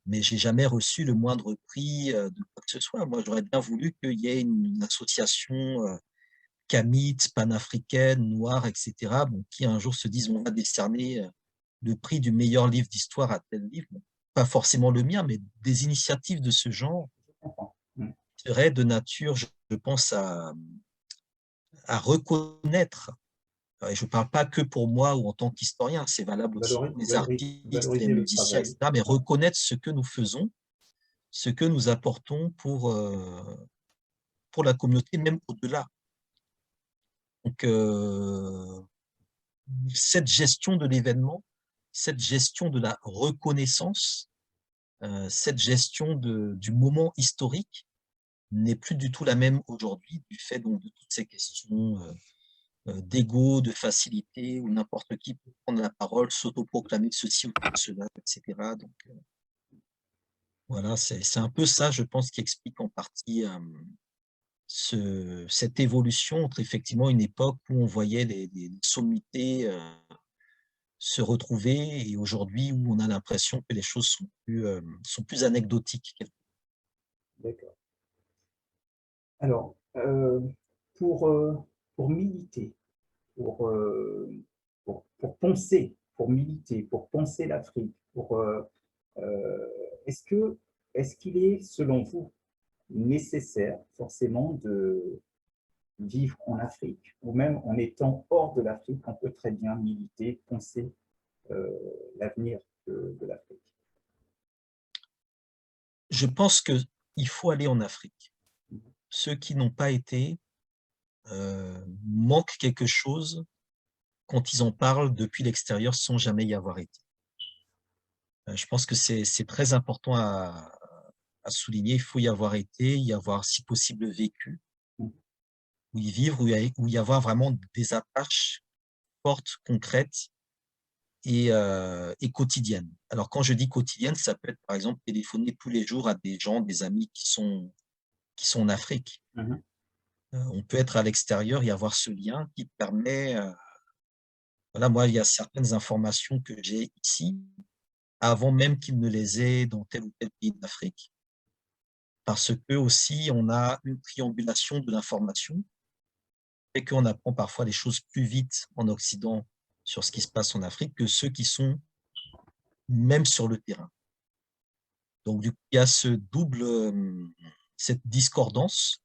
[SPEAKER 2] mais j'ai jamais reçu le moindre prix de quoi que ce soit. Moi, j'aurais bien voulu qu'il y ait une association camite, panafricaine, noire, etc., bon, qui un jour se disent on va décerner le prix du meilleur livre d'histoire à tel livre. Bon, pas forcément le mien, mais des initiatives de ce genre
[SPEAKER 1] Je comprends. Mm.
[SPEAKER 2] seraient de nature, je pense, à reconnaître, et je ne parle pas que pour moi ou en tant qu'historien, c'est valable aussi pour les artistes, les
[SPEAKER 1] Valoriser le
[SPEAKER 2] musiciens,
[SPEAKER 1] travail.
[SPEAKER 2] etc., mais reconnaître ce que nous faisons, ce que nous apportons pour la communauté, même au-delà. Donc, cette gestion de l'événement, cette gestion de la reconnaissance, cette gestion du moment historique n'est plus du tout la même aujourd'hui du fait donc, de toutes ces questions d'ego, de facilité, où n'importe qui peut prendre la parole, s'autoproclamer ceci ou cela, etc. Donc, voilà, c'est un peu ça, je pense, qui explique en partie cette évolution entre effectivement une époque où on voyait les sommités se retrouver et aujourd'hui où on a l'impression que les choses sont plus anecdotiques.
[SPEAKER 1] D'accord. Alors, pour militer, pour, pour militer, pour penser l'Afrique, est-ce qu'il est, selon vous, nécessaire forcément de vivre en Afrique, ou même en étant hors de l'Afrique, on peut très bien militer, penser euh, l'avenir de l'Afrique.
[SPEAKER 2] Je pense qu'il faut aller en Afrique. Ceux qui n'ont pas été manquent quelque chose quand ils en parlent depuis l'extérieur sans jamais y avoir été. Je pense que c'est très important à souligner. Il faut y avoir été, y avoir si possible vécu, ou y vivre, ou y avoir vraiment des attaches fortes, concrètes et quotidiennes. Alors quand je dis quotidienne, ça peut être par exemple téléphoner tous les jours à des gens, des amis qui sont en Afrique.
[SPEAKER 1] Mhm.
[SPEAKER 2] On peut être à l'extérieur et avoir ce lien qui permet, voilà, moi, il y a certaines informations que j'ai ici, avant même qu'ils ne les aient dans tel ou tel pays d'Afrique, parce que aussi, on a une triangulation de l'information, et qu'on apprend parfois les choses plus vite en Occident sur ce qui se passe en Afrique que ceux qui sont même sur le terrain. Donc, du coup, il y a cette discordance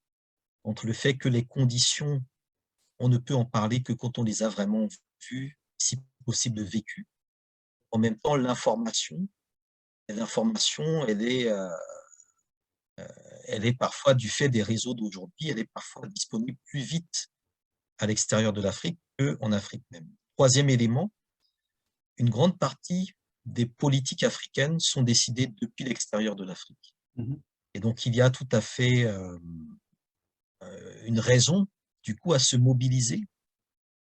[SPEAKER 2] entre le fait que les conditions, on ne peut en parler que quand on les a vraiment vues, si possible vécues. En même temps, l'information, elle est parfois, du fait des réseaux d'aujourd'hui, elle est parfois disponible plus vite à l'extérieur de l'Afrique qu'en Afrique même. Troisième élément, une grande partie des politiques africaines sont décidées depuis l'extérieur de l'Afrique.
[SPEAKER 1] Mhm.
[SPEAKER 2] Et donc, il y a tout à fait une raison, du coup, à se mobiliser,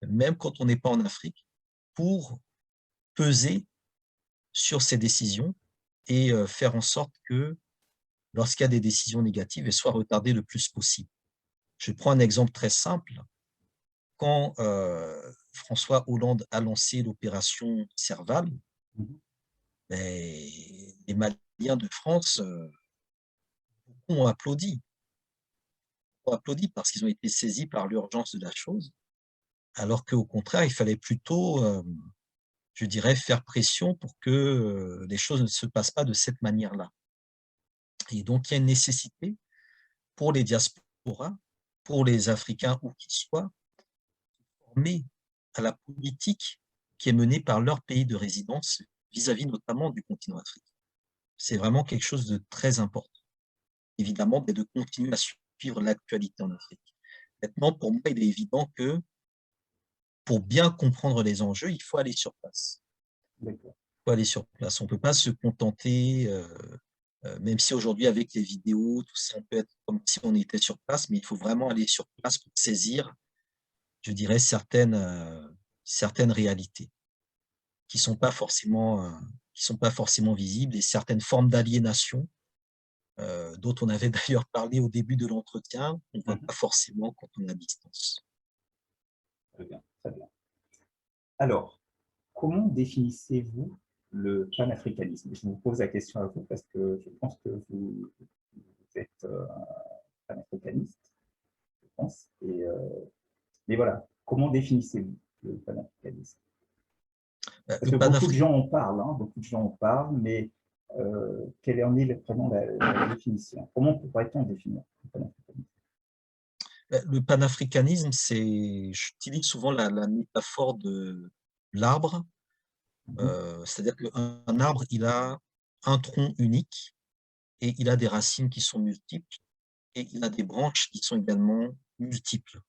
[SPEAKER 2] même quand on n'est pas en Afrique, pour peser sur ces décisions et faire en sorte que, lorsqu'il y a des décisions négatives, elles soient retardées le plus possible. Je prends un exemple très simple. Quand François Hollande a lancé l'opération Serval,
[SPEAKER 1] Mhm.
[SPEAKER 2] ben, les Maliens de France ont applaudi. Ont applaudi parce qu'ils ont été saisis par l'urgence de la chose, alors qu'au contraire, il fallait plutôt, je dirais, faire pression pour que les choses ne se passent pas de cette manière-là. Et donc, il y a une nécessité pour les diasporas, pour les Africains où qu'ils soient, formés à la politique qui est menée par leur pays de résidence vis-à-vis notamment du continent africain. C'est vraiment quelque chose de très important. Évidemment, de continuer à suivre l'actualité en Afrique. Maintenant, pour moi, il est évident que pour bien comprendre les enjeux, il faut aller sur place.
[SPEAKER 1] D'accord.
[SPEAKER 2] Il faut aller sur place. On ne peut pas se contenter, même si aujourd'hui, avec les vidéos, tout ça, on peut être comme si on était sur place, mais il faut vraiment aller sur place pour saisir, je dirais, certaines réalités qui sont pas forcément visibles et certaines formes d'aliénation dont on avait d'ailleurs parlé au début de l'entretien, on ne voit
[SPEAKER 1] Mhm.
[SPEAKER 2] pas forcément quand on est à distance.
[SPEAKER 1] Très bien, très bien. Alors, comment définissez-vous le panafricanisme? Je vous pose la question à vous parce que je pense que vous êtes panafricaniste, je pense. Mais voilà, comment définissez-vous le panafricanisme? Parce
[SPEAKER 2] Le
[SPEAKER 1] que beaucoup de
[SPEAKER 2] panafricanisme,
[SPEAKER 1] gens en parlent, hein, beaucoup de gens en parlent, mais quelle en est vraiment la définition? Comment pourrait-on définir le panafricanisme?
[SPEAKER 2] le panafricanisme, j'utilise souvent la métaphore de l'arbre.
[SPEAKER 1] Mhm.
[SPEAKER 2] C'est-à-dire qu'un arbre, il a un tronc unique et il a des racines qui sont multiples et il a des branches qui sont également multiples.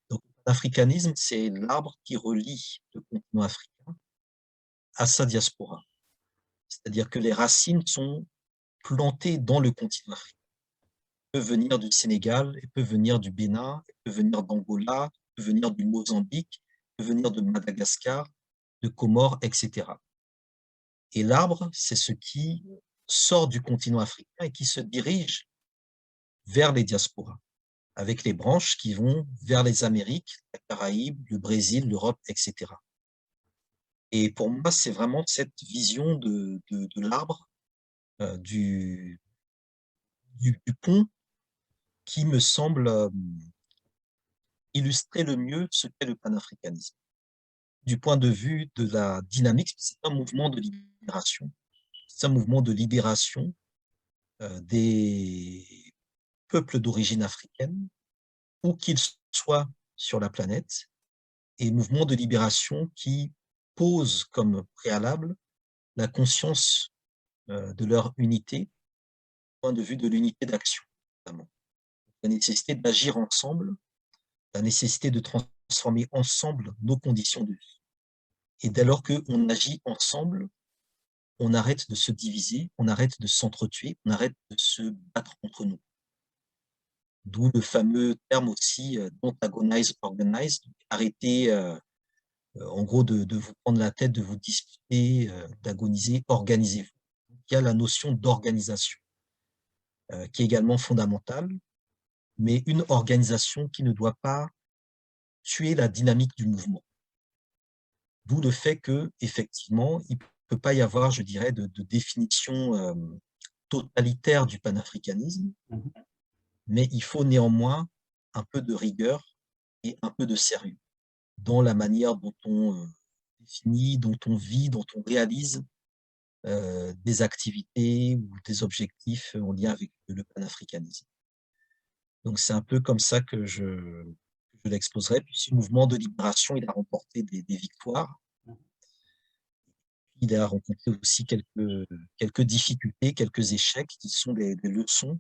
[SPEAKER 2] Donc, l'africanisme, c'est l'arbre qui relie le continent africain à sa diaspora. C'est-à-dire que les racines sont plantées dans le continent africain. Elles peuvent venir du Sénégal, elles peuvent venir du Bénin, elles peuvent venir d'Angola, elles peuvent venir du Mozambique, elles peuvent venir de Madagascar, de Comores, etc. Et l'arbre, c'est ce qui sort du continent africain et qui se dirige vers les diasporas, avec les branches qui vont vers les Amériques, la Caraïbe, le Brésil, l'Europe, etc. Et pour moi, c'est vraiment cette vision de l'arbre, du, du pont, qui me semble illustrer le mieux ce qu'est le panafricanisme. Du point de vue de la dynamique, c'est un mouvement de libération. C'est un mouvement de libération des peuples d'origine africaine, où qu'ils soient sur la planète, et mouvement de libération qui pose comme préalable la conscience de leur unité, du point de vue de l'unité d'action, notamment. La nécessité d'agir ensemble, la nécessité de transformer ensemble nos conditions de vie. Et dès lors qu'on agit ensemble, on arrête de se diviser, on arrête de s'entretuer, on arrête de se battre entre nous. D'où le fameux terme aussi don't agonize, organize, donc arrêter en gros de vous prendre la tête, de vous disputer, d'agoniser, organisez-vous. Il y a la notion d'organisation qui est également fondamentale, mais une organisation qui ne doit pas tuer la dynamique du mouvement. D'où le fait que, effectivement, il ne peut pas y avoir, je dirais, de définition totalitaire du panafricanisme,
[SPEAKER 1] Mhm.
[SPEAKER 2] mais il faut néanmoins un peu de rigueur et un peu de sérieux dans la manière dont on définit, dont on vit, dont on réalise des activités ou des objectifs en lien avec le panafricanisme. Donc c'est un peu comme ça que je l'exposerai. Puis ce mouvement de libération, il a remporté des victoires. Il a rencontré aussi quelques difficultés, quelques échecs qui sont des leçons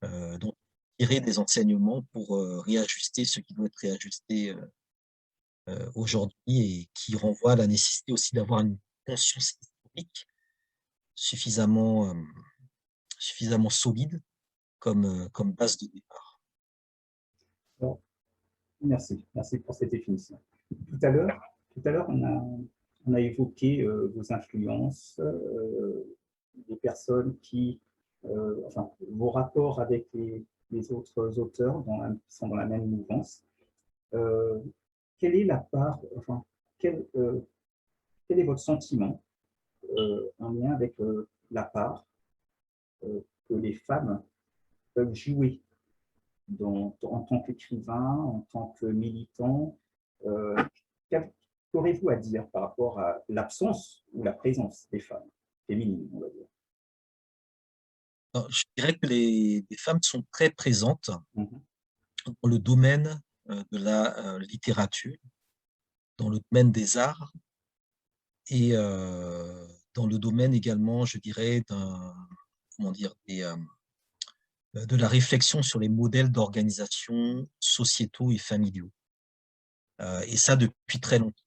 [SPEAKER 2] dont tirer des enseignements pour réajuster ce qui doit être réajusté aujourd'hui et qui renvoie à la nécessité aussi d'avoir une conscience historique suffisamment, suffisamment solide comme base de départ.
[SPEAKER 1] Bon, merci, merci pour cette définition. Tout à l'heure, on a évoqué vos influences, les personnes enfin, vos rapports avec les autres auteurs qui sont dans la même mouvance. Euh, Quelle est la part, enfin, quel, euh, quel est votre sentiment en lien avec la part que les femmes peuvent jouer en tant qu'écrivain, en tant que militant? euh, Qu'aurez-vous à dire par rapport à l'absence ou la présence des femmes féminines, on va dire?
[SPEAKER 2] Alors, je dirais que les femmes sont très présentes
[SPEAKER 1] Mhm.
[SPEAKER 2] dans le domaine de la littérature, dans le domaine des arts et dans le domaine également, je dirais, comment dire, de la réflexion sur les modèles d'organisation sociétaux et familiaux. Et ça depuis très longtemps.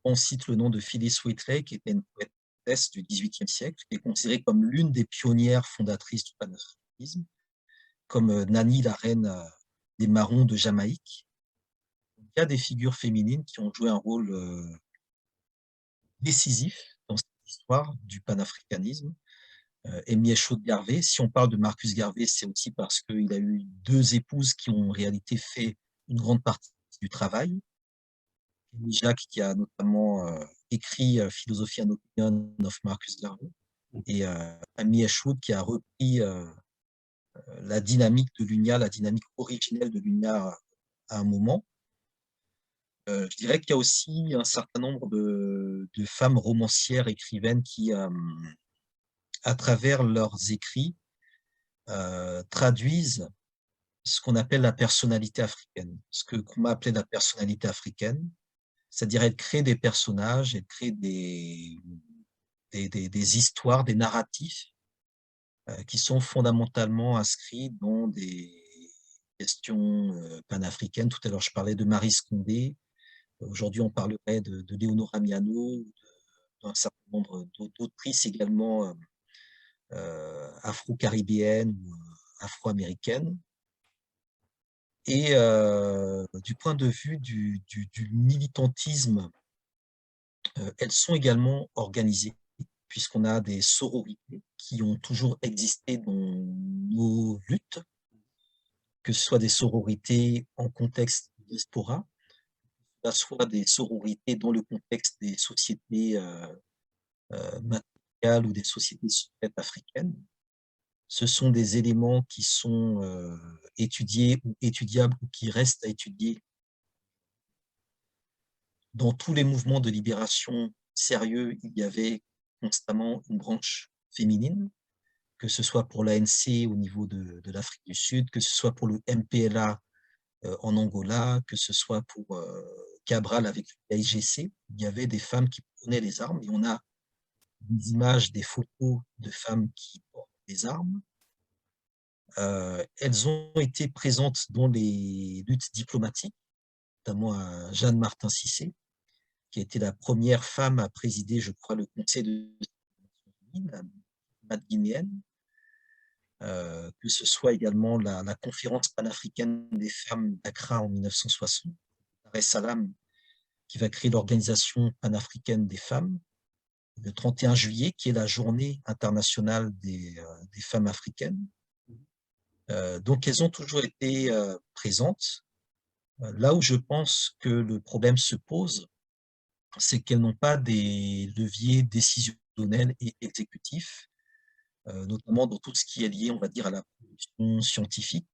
[SPEAKER 2] On cite le nom de Phyllis Wheatley, qui était une poétesse du XVIIIe siècle, qui est considérée comme l'une des pionnières fondatrices du panafricanisme, comme Nani, la reine des Marrons de Jamaïque. Il y a des figures féminines qui ont joué un rôle décisif dans cette histoire du panafricanisme. Emiyecho Garvey. Si on parle de Marcus Garvey, c'est aussi parce qu'il a eu deux épouses qui ont en réalité fait une grande partie du travail. Amy Jacques, qui a notamment écrit Philosophy and Opinion of Marcus Garvey, et Amy Ashwood, qui a repris la dynamique de l'UNIA, la dynamique originelle de l'UNIA à un moment. Je dirais qu'il y a aussi un certain nombre de femmes romancières, écrivaines qui, à travers leurs écrits, traduisent ce qu'on appelle la personnalité africaine, ce qu'on m'a appelé la personnalité africaine, c'est-à-dire elle crée des personnages, elle crée des histoires, des narratifs qui sont fondamentalement inscrits dans des questions panafricaines. Tout à l'heure, je parlais de Marie Scondé. Aujourd'hui, on parlerait de Léonora Miano, d'un certain nombre d'autrices également afro-caribéennes ou afro-américaines. Et du point de vue du militantisme, elles sont également organisées, puisqu'on a des sororités qui ont toujours existé dans nos luttes, que ce soit des sororités en contexte diaspora, que ce soit des sororités dans le contexte des sociétés matriarcales ou des sociétés secrètes africaines. Ce sont des éléments qui sont étudiés ou étudiables ou qui restent à étudier dans tous les mouvements de libération sérieux. Il y avait constamment une branche féminine, que ce soit pour l'ANC au niveau de l'Afrique du Sud, que ce soit pour le MPLA en Angola, que ce soit pour Cabral avec l'IGC. Il y avait des femmes qui prenaient les armes, et on a des images, des photos de femmes qui portent des armes. Elles ont été présentes dans les luttes diplomatiques, notamment à Jeanne Martin Cissé, qui a été la première femme à présider, je crois, le Conseil de la guinéenne, que ce soit également la conférence panafricaine des femmes d'Accra en 1960, Dar es Salaam, qui va créer l'Organisation panafricaine des femmes, le 31 juillet, qui est la journée internationale des femmes africaines. Donc, elles ont toujours été présentes. Là où je pense que le problème se pose, c'est qu'elles n'ont pas des leviers décisionnels et exécutifs, notamment dans tout ce qui est lié, on va dire, à la production scientifique.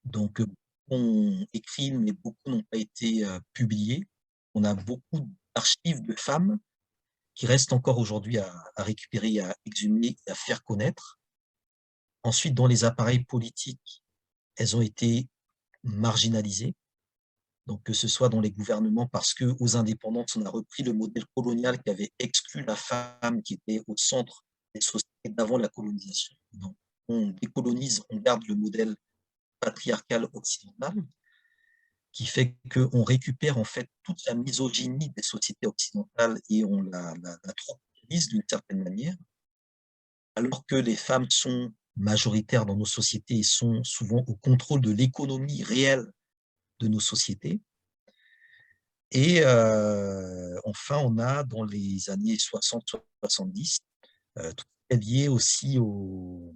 [SPEAKER 2] Donc, on écrit, mais beaucoup n'ont pas été publiés. On a beaucoup d'archives de femmes qui restent encore aujourd'hui à récupérer, à exhumer, à faire connaître. Ensuite, dans les appareils politiques, elles ont été marginalisées. Donc, que ce soit dans les gouvernements, parce qu'aux indépendances, on a repris le modèle colonial qui avait exclu la femme qui était au centre des sociétés d'avant la colonisation. Donc, on décolonise, on garde le modèle patriarcal occidental, qui fait qu'on récupère en fait toute la misogynie des sociétés occidentales et on la tropicalise d'une certaine manière, alors que les femmes sont majoritaires dans nos sociétés et sont souvent au contrôle de l'économie réelle de nos sociétés. Et enfin, on a dans les années 60-70, tout est lié aussi on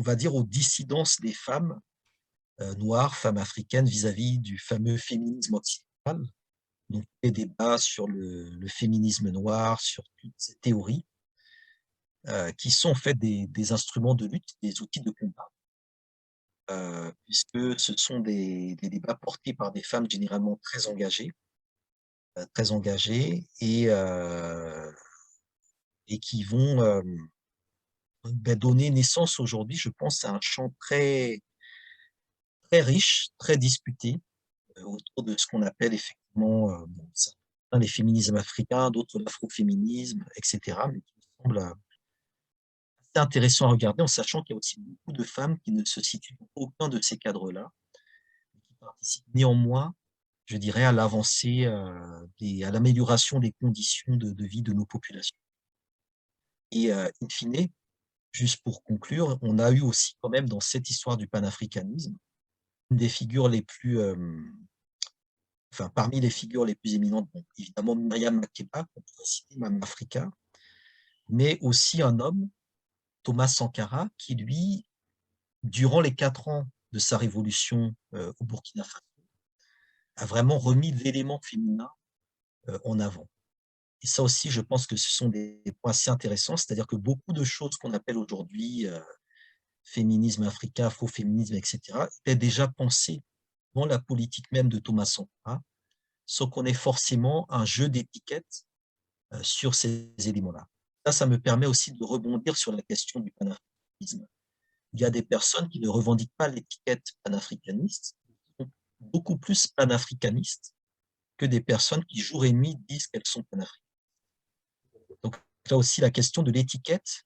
[SPEAKER 2] va dire, aux dissidences des femmes noires, femmes africaines vis-à-vis du fameux féminisme occidental. Donc, des débats sur le féminisme noir, sur toutes ces théories, qui sont en fait des instruments de lutte, des outils de combat, puisque ce sont des débats portés par des femmes généralement très engagées et qui vont donner naissance aujourd'hui, je pense, à un champ très, très riche, très disputé, autour de ce qu'on appelle effectivement certains les féminismes africains, d'autres l'afroféminisme, etc., mais qui me semble assez intéressant à regarder, en sachant qu'il y a aussi beaucoup de femmes qui ne se situent dans aucun de ces cadres-là, qui participent néanmoins, je dirais, à l'avancée, à l'amélioration des conditions de vie de nos populations. Et in fine, juste pour conclure, on a eu aussi quand même dans cette histoire du panafricanisme, une des figures les plus, enfin parmi les figures les plus éminentes, bon, évidemment Myriam Makeba, qu'on pourrait citer, Mame Africa, mais aussi un homme Thomas Sankara, qui lui, durant les 4 ans de sa révolution au Burkina Faso, a vraiment remis l'élément féminin en avant. Et ça aussi, je pense que ce sont des points assez intéressants, c'est-à-dire que beaucoup de choses qu'on appelle aujourd'hui féminisme africain, afroféminisme, etc., étaient déjà pensées dans la politique même de Thomas Sankara, sans qu'on ait forcément un jeu d'étiquettes sur ces éléments-là. Ça me permet aussi de rebondir sur la question du panafricanisme. Il y a des personnes qui ne revendiquent pas l'étiquette panafricaniste, qui sont beaucoup plus panafricanistes que des personnes qui, jour et nuit, disent qu'elles sont panafricanistes. Donc là aussi, la question de l'étiquette,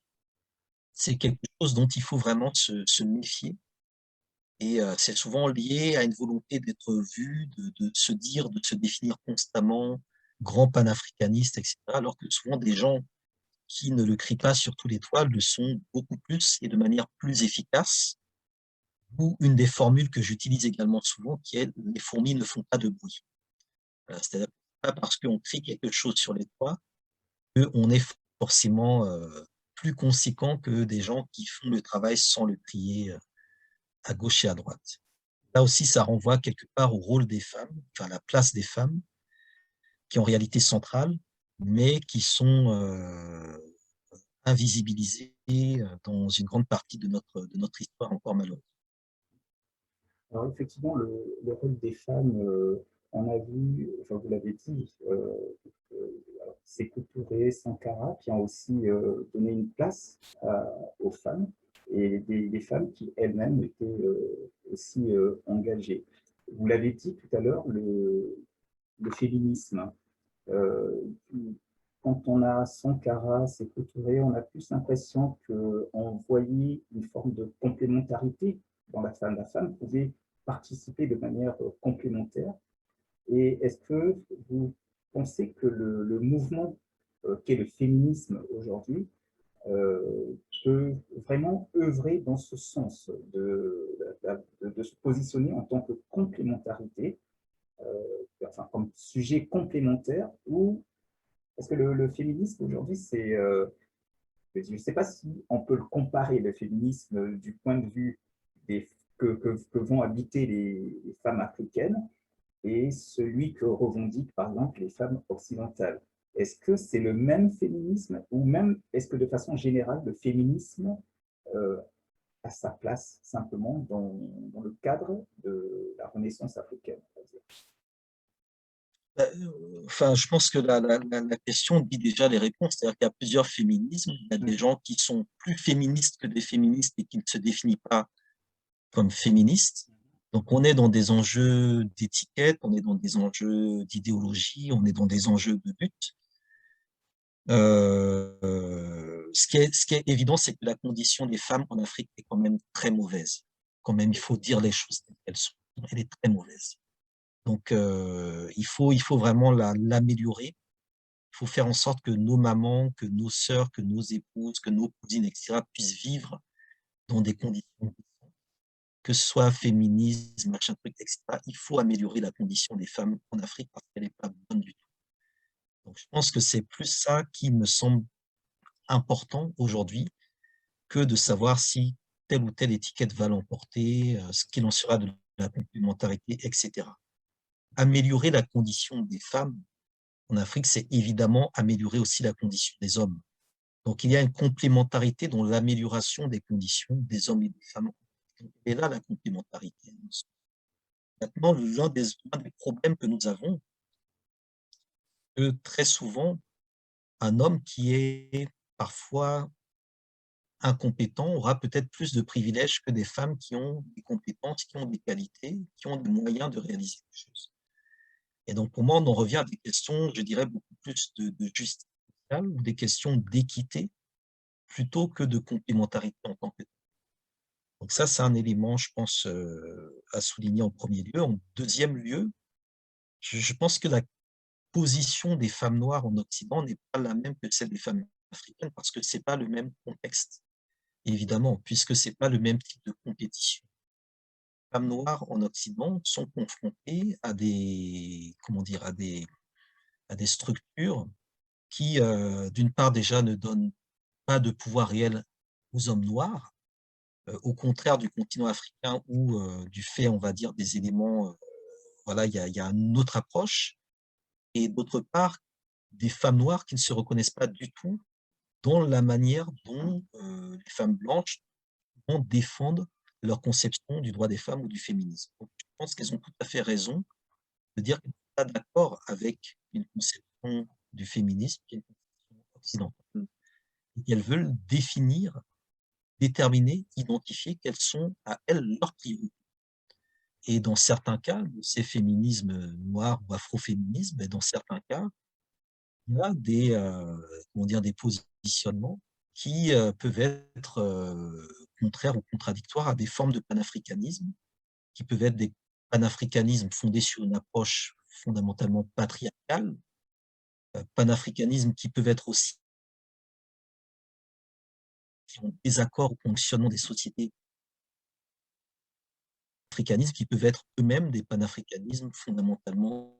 [SPEAKER 2] c'est quelque chose dont il faut vraiment se méfier. Et c'est souvent lié à une volonté d'être vu, de se dire, de se définir constamment grand panafricaniste, etc. Alors que souvent des gens qui ne le crient pas sur tous les toits le sont beaucoup plus et de manière plus efficace. Ou une des formules que j'utilise également souvent, qui est les fourmis ne font pas de bruit. C'est-à-dire pas parce qu'on crie quelque chose sur les toits qu'on est forcément plus conséquent que des gens qui font le travail sans le crier à gauche et à droite. Là aussi, ça renvoie quelque part au rôle des femmes, enfin à la place des femmes, qui est en réalité centrale, mais qui sont invisibilisées dans une grande partie de notre histoire encore malheureuse.
[SPEAKER 1] Alors effectivement, le rôle des femmes, on a vu, enfin vous l'avez dit, Sékou Touré, Sankara, qui ont aussi donné une place aux femmes, et des femmes qui elles-mêmes étaient aussi engagées. Vous l'avez dit tout à l'heure, le féminisme. Euh, Quand on a Sankara, Sékou Touré, on a plus l'impression qu'on voyait une forme de complémentarité dans la femme. La femme pouvait participer de manière complémentaire. Et est-ce que vous pensez que le mouvement qu'est le féminisme aujourd'hui peut vraiment œuvrer dans ce sens de se positionner en tant que complémentarité, enfin, comme sujet complémentaire, ou parce que le féminisme aujourd'hui, je ne sais pas si on peut le comparer, le féminisme, du point de vue que vont habiter les femmes africaines et celui que revendiquent, par exemple, les femmes occidentales. Est-ce que c'est le même féminisme ou même est-ce que de façon générale, le féminisme euh, a sa place simplement dans le cadre de la Renaissance africaine?
[SPEAKER 2] Enfin, je pense que la question dit déjà les réponses. C'est-à-dire qu'il y a plusieurs féminismes. Il y a des gens qui sont plus féministes que des féministes et qui ne se définissent pas comme féministes. Donc, on est dans des enjeux d'étiquette, on est dans des enjeux d'idéologie, on est dans des enjeux de lutte. Ce qui est évident, c'est que la condition des femmes en Afrique est quand même très mauvaise. Quand même, il faut dire les choses telles qu'elles sont. Elle est très mauvaise. Donc, il faut vraiment l'améliorer. Il faut faire en sorte que nos mamans, que nos sœurs, que nos épouses, que nos cousines, etc., puissent vivre dans des conditions, que ce soit féminisme, machin truc, etc. Il faut améliorer la condition des femmes en Afrique parce qu'elle n'est pas bonne du tout. Donc, je pense que c'est plus ça qui me semble important aujourd'hui que de savoir si telle ou telle étiquette va l'emporter, ce qu'il en sera de la complémentarité, etc. Améliorer la condition des femmes en Afrique, c'est évidemment améliorer aussi la condition des hommes. Donc, il y a une complémentarité dans l'amélioration des conditions des hommes et des femmes. Et là, la complémentarité. Maintenant, l'un des problèmes que nous avons, c'est que très souvent, un homme qui est parfois incompétent aura peut-être plus de privilèges que des femmes qui ont des compétences, qui ont des qualités, qui ont des moyens de réaliser des choses. Et donc, pour moi, on en revient à des questions, je dirais, beaucoup plus de justice sociale ou des questions d'équité plutôt que de complémentarité en tant que telle. Donc ça, c'est un élément, je pense, à souligner en premier lieu. En deuxième lieu, je pense que la position des femmes noires en Occident n'est pas la même que celle des femmes africaines parce que ce n'est pas le même contexte, évidemment, puisque ce n'est pas le même type de compétition. Les femmes noires en Occident sont confrontées à des, comment dire, à des structures qui, d'une part, déjà ne donnent pas de pouvoir réel aux hommes noirs, au contraire du continent africain où, du fait, on va dire, des éléments, voilà, il y a une autre approche et d'autre part, des femmes noires qui ne se reconnaissent pas du tout dans la manière dont, les femmes blanches défendent leur conception du droit des femmes ou du féminisme. Donc je pense qu'elles ont tout à fait raison de dire qu'elles ne sont pas d'accord avec une conception du féminisme qui est une conception occidentale et qu'elles veulent définir, déterminer, identifier quelles sont à elles leurs priorités. Et dans certains cas, ces féminismes noirs ou afroféminismes, dans certains cas, il y a des, comment dire, des positionnements qui peuvent être contraires ou contradictoires à des formes de panafricanisme, qui peuvent être des panafricanismes fondés sur une approche fondamentalement patriarcale, panafricanismes qui peuvent être aussi en désaccord au fonctionnement des sociétés, africanismes qui peuvent être eux-mêmes des panafricanismes fondamentalement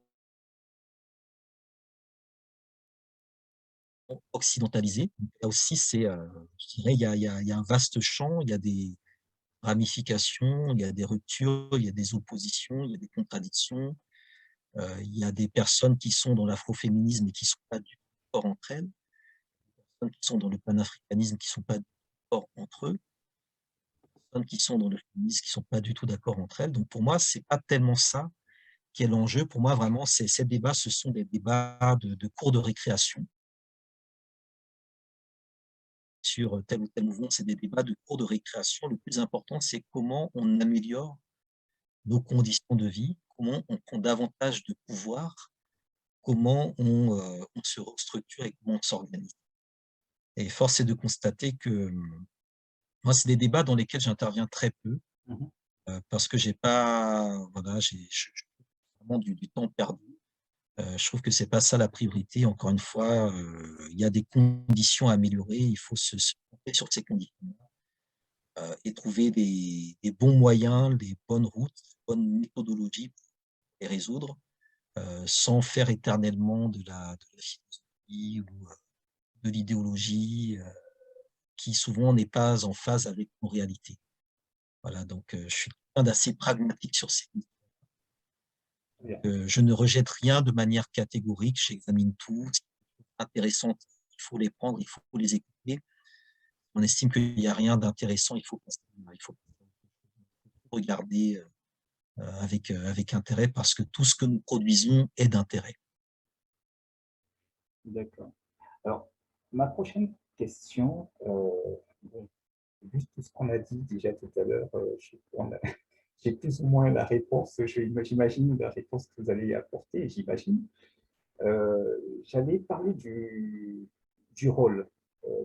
[SPEAKER 2] occidentalisés. Donc, là aussi, je dirais, il y a un vaste champ, il y a des ramifications, il y a des ruptures, il y a des oppositions, il y a des contradictions. Il y a des personnes qui sont dans l'afroféminisme et qui ne sont pas du tout d'accord entre elles, des personnes qui sont dans le panafricanisme qui ne sont pas d'accord entre eux, des personnes qui sont dans le féminisme qui ne sont pas du tout d'accord entre elles. Donc pour moi, ce n'est pas tellement ça qui est l'enjeu. Pour moi, vraiment, ces débats, ce sont des débats de cours de récréation sur tel ou tel mouvement, c'est des débats de cours de récréation. Le plus important, c'est comment on améliore nos conditions de vie, comment on prend davantage de pouvoir, comment on se restructure et comment on s'organise. Et force est de constater que moi, c'est des débats dans lesquels j'interviens très peu
[SPEAKER 1] Mhm.
[SPEAKER 2] parce que j'ai pas, voilà, vraiment du temps perdu. Je trouve que c'est pas ça la priorité. Encore une fois, il y a des conditions à améliorer. Il faut se concentrer sur ces conditions et trouver des bons moyens, des bonnes routes, des bonnes méthodologies pour les résoudre, sans faire éternellement de la philosophie ou de l'idéologie qui souvent n'est pas en phase avec nos réalités. Voilà, donc je suis quelqu'un d'assez pragmatique sur ces questions.
[SPEAKER 1] Bien.
[SPEAKER 2] Je ne rejette rien de manière catégorique, j'examine tout. Si c'est intéressant, il faut les prendre, il faut les écouter. On estime qu'il n'y a rien d'intéressant, il faut regarder avec intérêt parce que tout ce que nous produisons est d'intérêt.
[SPEAKER 1] D'accord. Alors, ma prochaine question, bon, vu tout ce qu'on a dit déjà tout à l'heure, j'ai plus ou moins la réponse, j'imagine la réponse que vous allez apporter, j'imagine. J'allais parler du rôle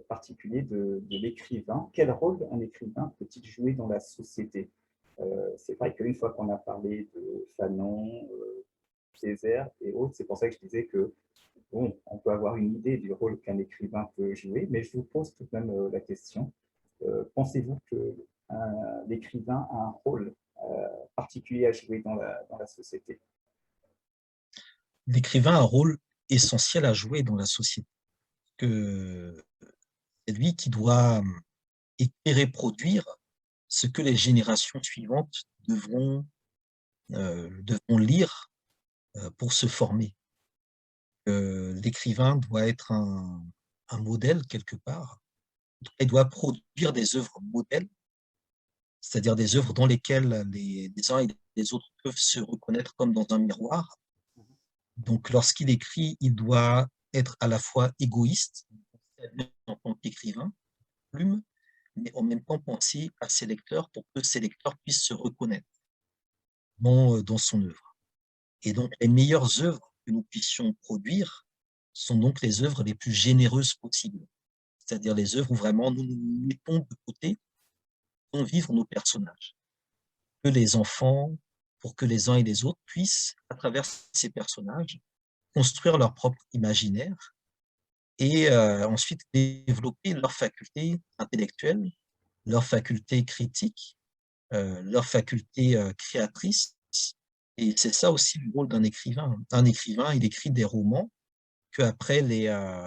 [SPEAKER 1] particulier de l'écrivain. Quel rôle un écrivain peut-il jouer dans la société? C'est vrai qu'une fois qu'on a parlé de Fanon, Césaire et autres, c'est pour ça que je disais que bon, on peut avoir une idée du rôle qu'un écrivain peut jouer, mais je vous pose tout de même la question. Pensez-vous que l'écrivain a un rôle particulier à jouer dans la société?
[SPEAKER 2] L'écrivain a un rôle essentiel à jouer dans la société. Que c'est lui qui doit écrire et produire ce que les générations suivantes devront lire pour se former. L'écrivain doit être un modèle quelque part. Il doit produire des œuvres modèles, c'est-à-dire des œuvres dans lesquelles les uns et les autres peuvent se reconnaître comme dans un miroir. Donc, lorsqu'il écrit, il doit être à la fois égoïste, en tant qu'écrivain, plume, mais en même temps penser à ses lecteurs pour que ces lecteurs puissent se reconnaître dans son œuvre. Et donc, les meilleures œuvres que nous puissions produire sont donc les œuvres les plus généreuses possibles, c'est-à-dire les œuvres où vraiment nous nous mettons de côté pour vivre nos personnages. Que les enfants, pour que les uns et les autres puissent, à travers ces personnages, construire leur propre imaginaire et ensuite développer leurs facultés intellectuelles, leurs facultés critiques, leurs facultés créatrices. Et c'est ça aussi le rôle d'un écrivain. Un écrivain, il écrit des romans que après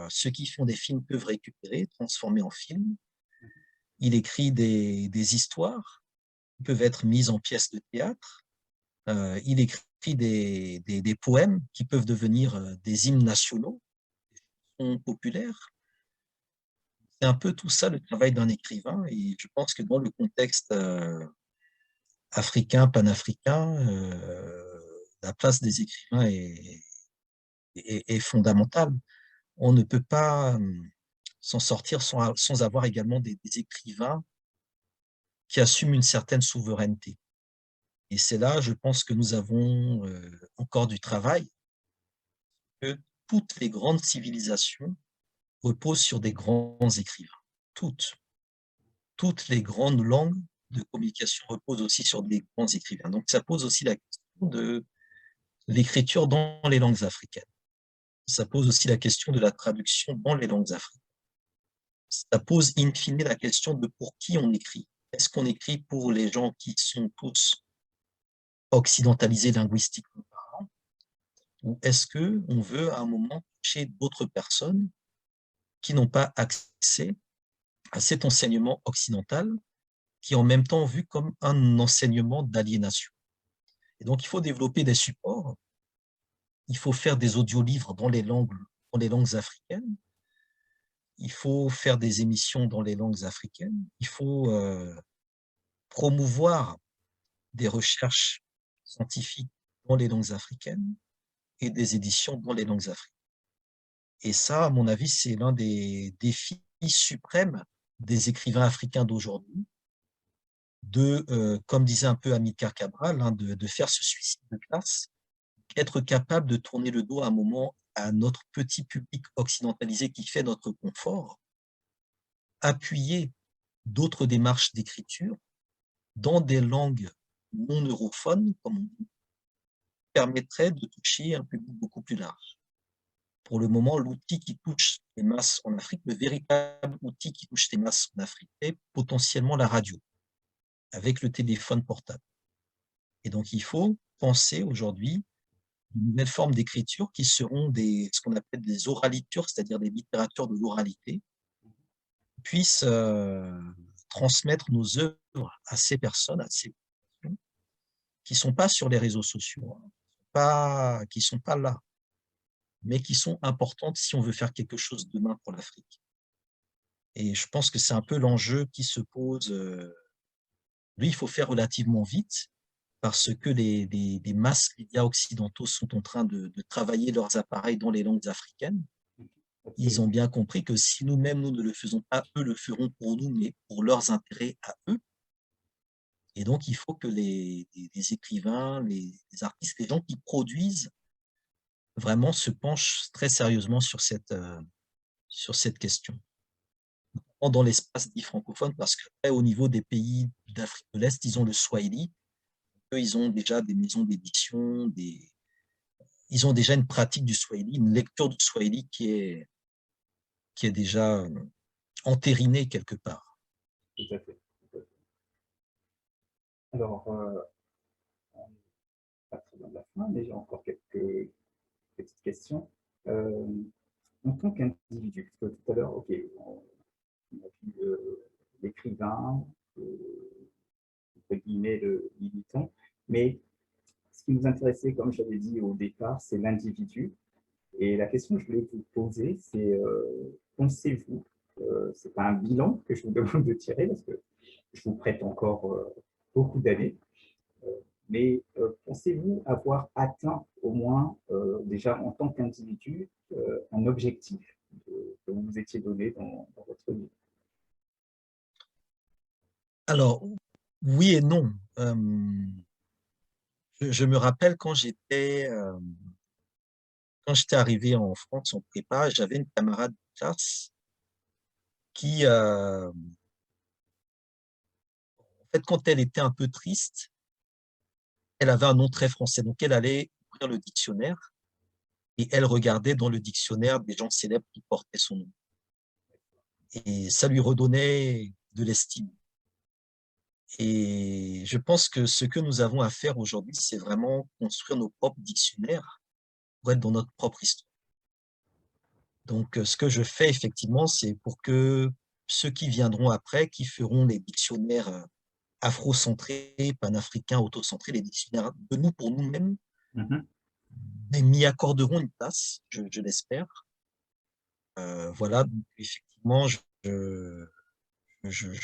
[SPEAKER 2] ceux qui font des films peuvent récupérer, transformer en film. Il écrit des histoires qui peuvent être mises en pièces de théâtre. Il écrit des poèmes qui peuvent devenir des hymnes nationaux, populaires. C'est un peu tout ça le travail d'un écrivain et je pense que dans le contexte africain, panafricain, la place des écrivains est fondamentale. On ne peut pas s'en sortir sans avoir également des écrivains qui assument une certaine souveraineté. Et c'est là, je pense que nous avons encore du travail, que toutes les grandes civilisations reposent sur des grands écrivains. Toutes les grandes langues de communication reposent aussi sur des grands écrivains. Donc ça pose aussi la question de l'écriture dans les langues africaines. Ça pose aussi la question de la traduction dans les langues africaines. Ça pose in fine la question de pour qui on écrit. Est-ce qu'on écrit pour les gens qui sont tous occidentalisés linguistiquement parlant, ou est-ce qu'on veut à un moment toucher d'autres personnes qui n'ont pas accès à cet enseignement occidental, qui est en même temps vu comme un enseignement d'aliénation. Et donc, il faut développer des supports, il faut faire des audiolivres dans les langues africaines, il faut faire des émissions dans les langues africaines, il faut promouvoir des recherches scientifiques dans les langues africaines et des éditions dans les langues africaines. Et ça, à mon avis, c'est l'un des défis suprêmes des écrivains africains d'aujourd'hui, comme disait un peu Amilcar Cabral, de faire ce suicide de classe, être capable de tourner le dos à un moment à notre petit public occidentalisé qui fait notre confort, appuyer d'autres démarches d'écriture dans des langues non europhones, comme on dit, permettrait de toucher un public beaucoup plus large. Pour le moment, l'outil qui touche les masses en Afrique, le véritable outil qui touche les masses en Afrique est potentiellement la radio, avec le téléphone portable. Et donc, il faut penser aujourd'hui une nouvelle forme d'écriture qui seront ce qu'on appelle des oralitures, c'est-à-dire des littératures de l'oralité, qui puissent transmettre nos œuvres à ces personnes, à ces personnes qui ne sont pas sur les réseaux sociaux, qui ne sont pas là, mais qui sont importantes si on veut faire quelque chose demain pour l'Afrique. Et je pense que c'est un peu l'enjeu qui se pose. Lui, il faut faire relativement vite parce que les masses médias occidentaux sont en train de travailler leurs appareils dans les langues africaines. Ils ont bien compris que si nous-mêmes, nous ne le faisons pas, eux le feront pour nous, mais pour leurs intérêts à eux. Et donc, il faut que les écrivains, les artistes, les gens qui produisent vraiment se penchent très sérieusement sur cette question. Dans l'espace dit francophone, parce qu'après, au niveau des pays d'Afrique de l'Est, ils ont le Swahili. Eux, ils ont déjà des maisons d'édition, ils ont déjà une pratique du Swahili, une lecture du Swahili qui est déjà entérinée quelque part.
[SPEAKER 1] Tout à fait. Alors, on n'est pas très loin de la fin, mais j'ai encore quelques petites questions. En tant qu'individu, parce que tout à l'heure, ok, on a vu l'écrivain, entre guillemets, le militant, mais ce qui nous intéressait, comme j'avais dit au départ, c'est l'individu. Et la question que je voulais vous poser, c'est pensez-vous, ce n'est pas un bilan que je vous demande de tirer, parce que je vous prête encore beaucoup d'années, mais pensez-vous avoir atteint au moins, déjà en tant qu'individu, un objectif que vous vous étiez donné dans votre vie?
[SPEAKER 2] Alors, oui et non. Je me rappelle quand j'étais arrivé en France en prépa, j'avais une camarade de classe qui, en fait, quand elle était un peu triste, elle avait un nom très français. Donc, elle allait ouvrir le dictionnaire et elle regardait dans le dictionnaire des gens célèbres qui portaient son nom. Et ça lui redonnait de l'estime. Et je pense que ce que nous avons à faire aujourd'hui, c'est vraiment construire nos propres dictionnaires pour être dans notre propre histoire. Donc, ce que je fais effectivement, c'est pour que ceux qui viendront après, qui feront les dictionnaires afro-centrés, panafricains, autocentrés, les dictionnaires de nous pour nous-mêmes,
[SPEAKER 1] Mhm.
[SPEAKER 2] et m'y accorderont une place, je l'espère. Voilà, donc effectivement, je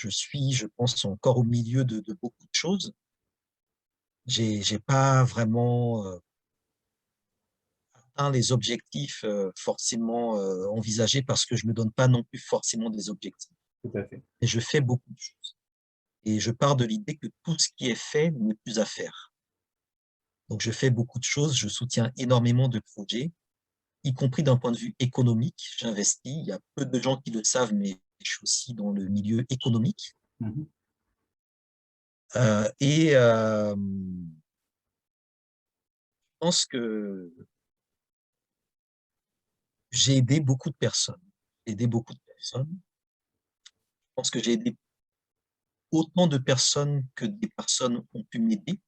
[SPEAKER 2] suis, je pense, encore au milieu de beaucoup de choses. J'ai pas vraiment atteint les objectifs forcément envisagés parce que je me donne pas non plus forcément des objectifs.
[SPEAKER 1] Tout à fait.
[SPEAKER 2] Mais je fais beaucoup de choses. Et je pars de l'idée que tout ce qui est fait n'est plus à faire. Donc, je fais beaucoup de choses, je soutiens énormément de projets, y compris d'un point de vue économique. J'investis. Il y a peu de gens qui le savent, mais je suis aussi dans le milieu économique.
[SPEAKER 1] Mhm.
[SPEAKER 2] Et je pense que j'ai aidé beaucoup de personnes. J'ai aidé beaucoup de personnes. Je pense que j'ai aidé autant de personnes que des personnes ont pu m'aider.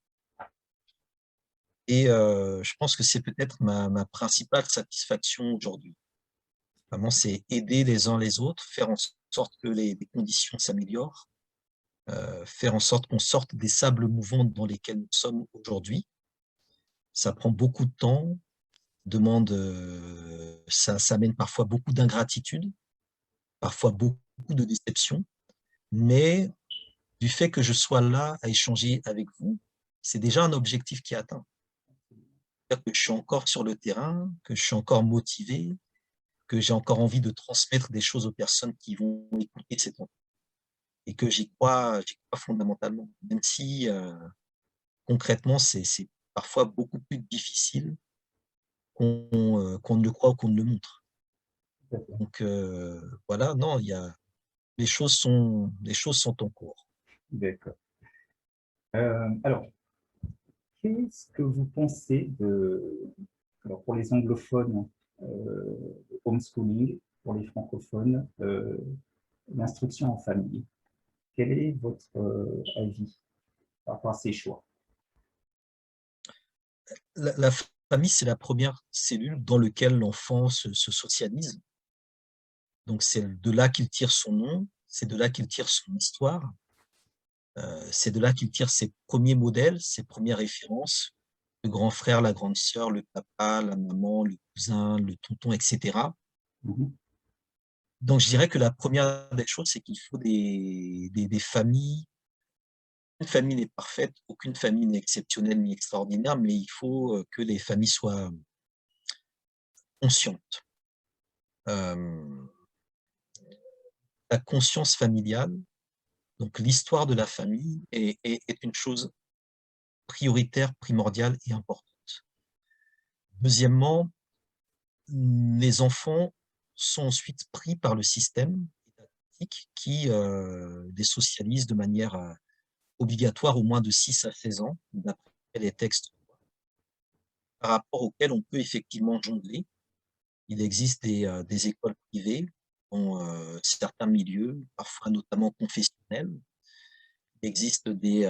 [SPEAKER 2] Et je pense que c'est peut-être ma principale satisfaction aujourd'hui. Vraiment, c'est aider les uns les autres, faire en sorte que les conditions s'améliorent, faire en sorte qu'on sorte des sables mouvants dans lesquels nous sommes aujourd'hui. Ça prend beaucoup de temps, ça amène parfois beaucoup d'ingratitude, parfois beaucoup de déception, mais du fait que je sois là à échanger avec vous, c'est déjà un objectif qui est atteint. C'est-à-dire que je suis encore sur le terrain, que je suis encore motivé, que j'ai encore envie de transmettre des choses aux personnes qui vont écouter cet entretien et que j'y crois fondamentalement, même si concrètement, c'est parfois beaucoup plus difficile qu'on ne le croit ou qu'on ne le montre.
[SPEAKER 1] Tout à fait.
[SPEAKER 2] Donc voilà, non, les choses sont en cours.
[SPEAKER 1] D'accord. Alors, qu'est-ce que vous pensez alors pour les anglophones, homeschooling, pour les francophones, l'instruction en famille? Quel est votre avis par rapport à ces choix?
[SPEAKER 2] La famille, c'est la première cellule dans laquelle l'enfant se socialise. Donc c'est de là qu'il tire son nom, c'est de là qu'il tire son histoire, c'est de là qu'il tire ses premiers modèles, ses premières références, le grand frère, la grande sœur, le papa, la maman, le cousin, le tonton, etc.
[SPEAKER 1] Mhm.
[SPEAKER 2] Donc je dirais que la première des choses, c'est qu'il faut des familles. Aucune famille n'est parfaite, aucune famille n'est exceptionnelle ni extraordinaire, mais il faut que les familles soient conscientes. Euh, la conscience familiale, donc l'histoire de la famille, est une chose prioritaire, primordiale et importante. Deuxièmement, les enfants sont ensuite pris par le système étatique qui les socialise de manière obligatoire au moins de 6 à 16 ans, d'après les textes par rapport auxquels on peut effectivement jongler. Il existe des écoles privées dans certains milieux, parfois notamment confessionnels. Il existe des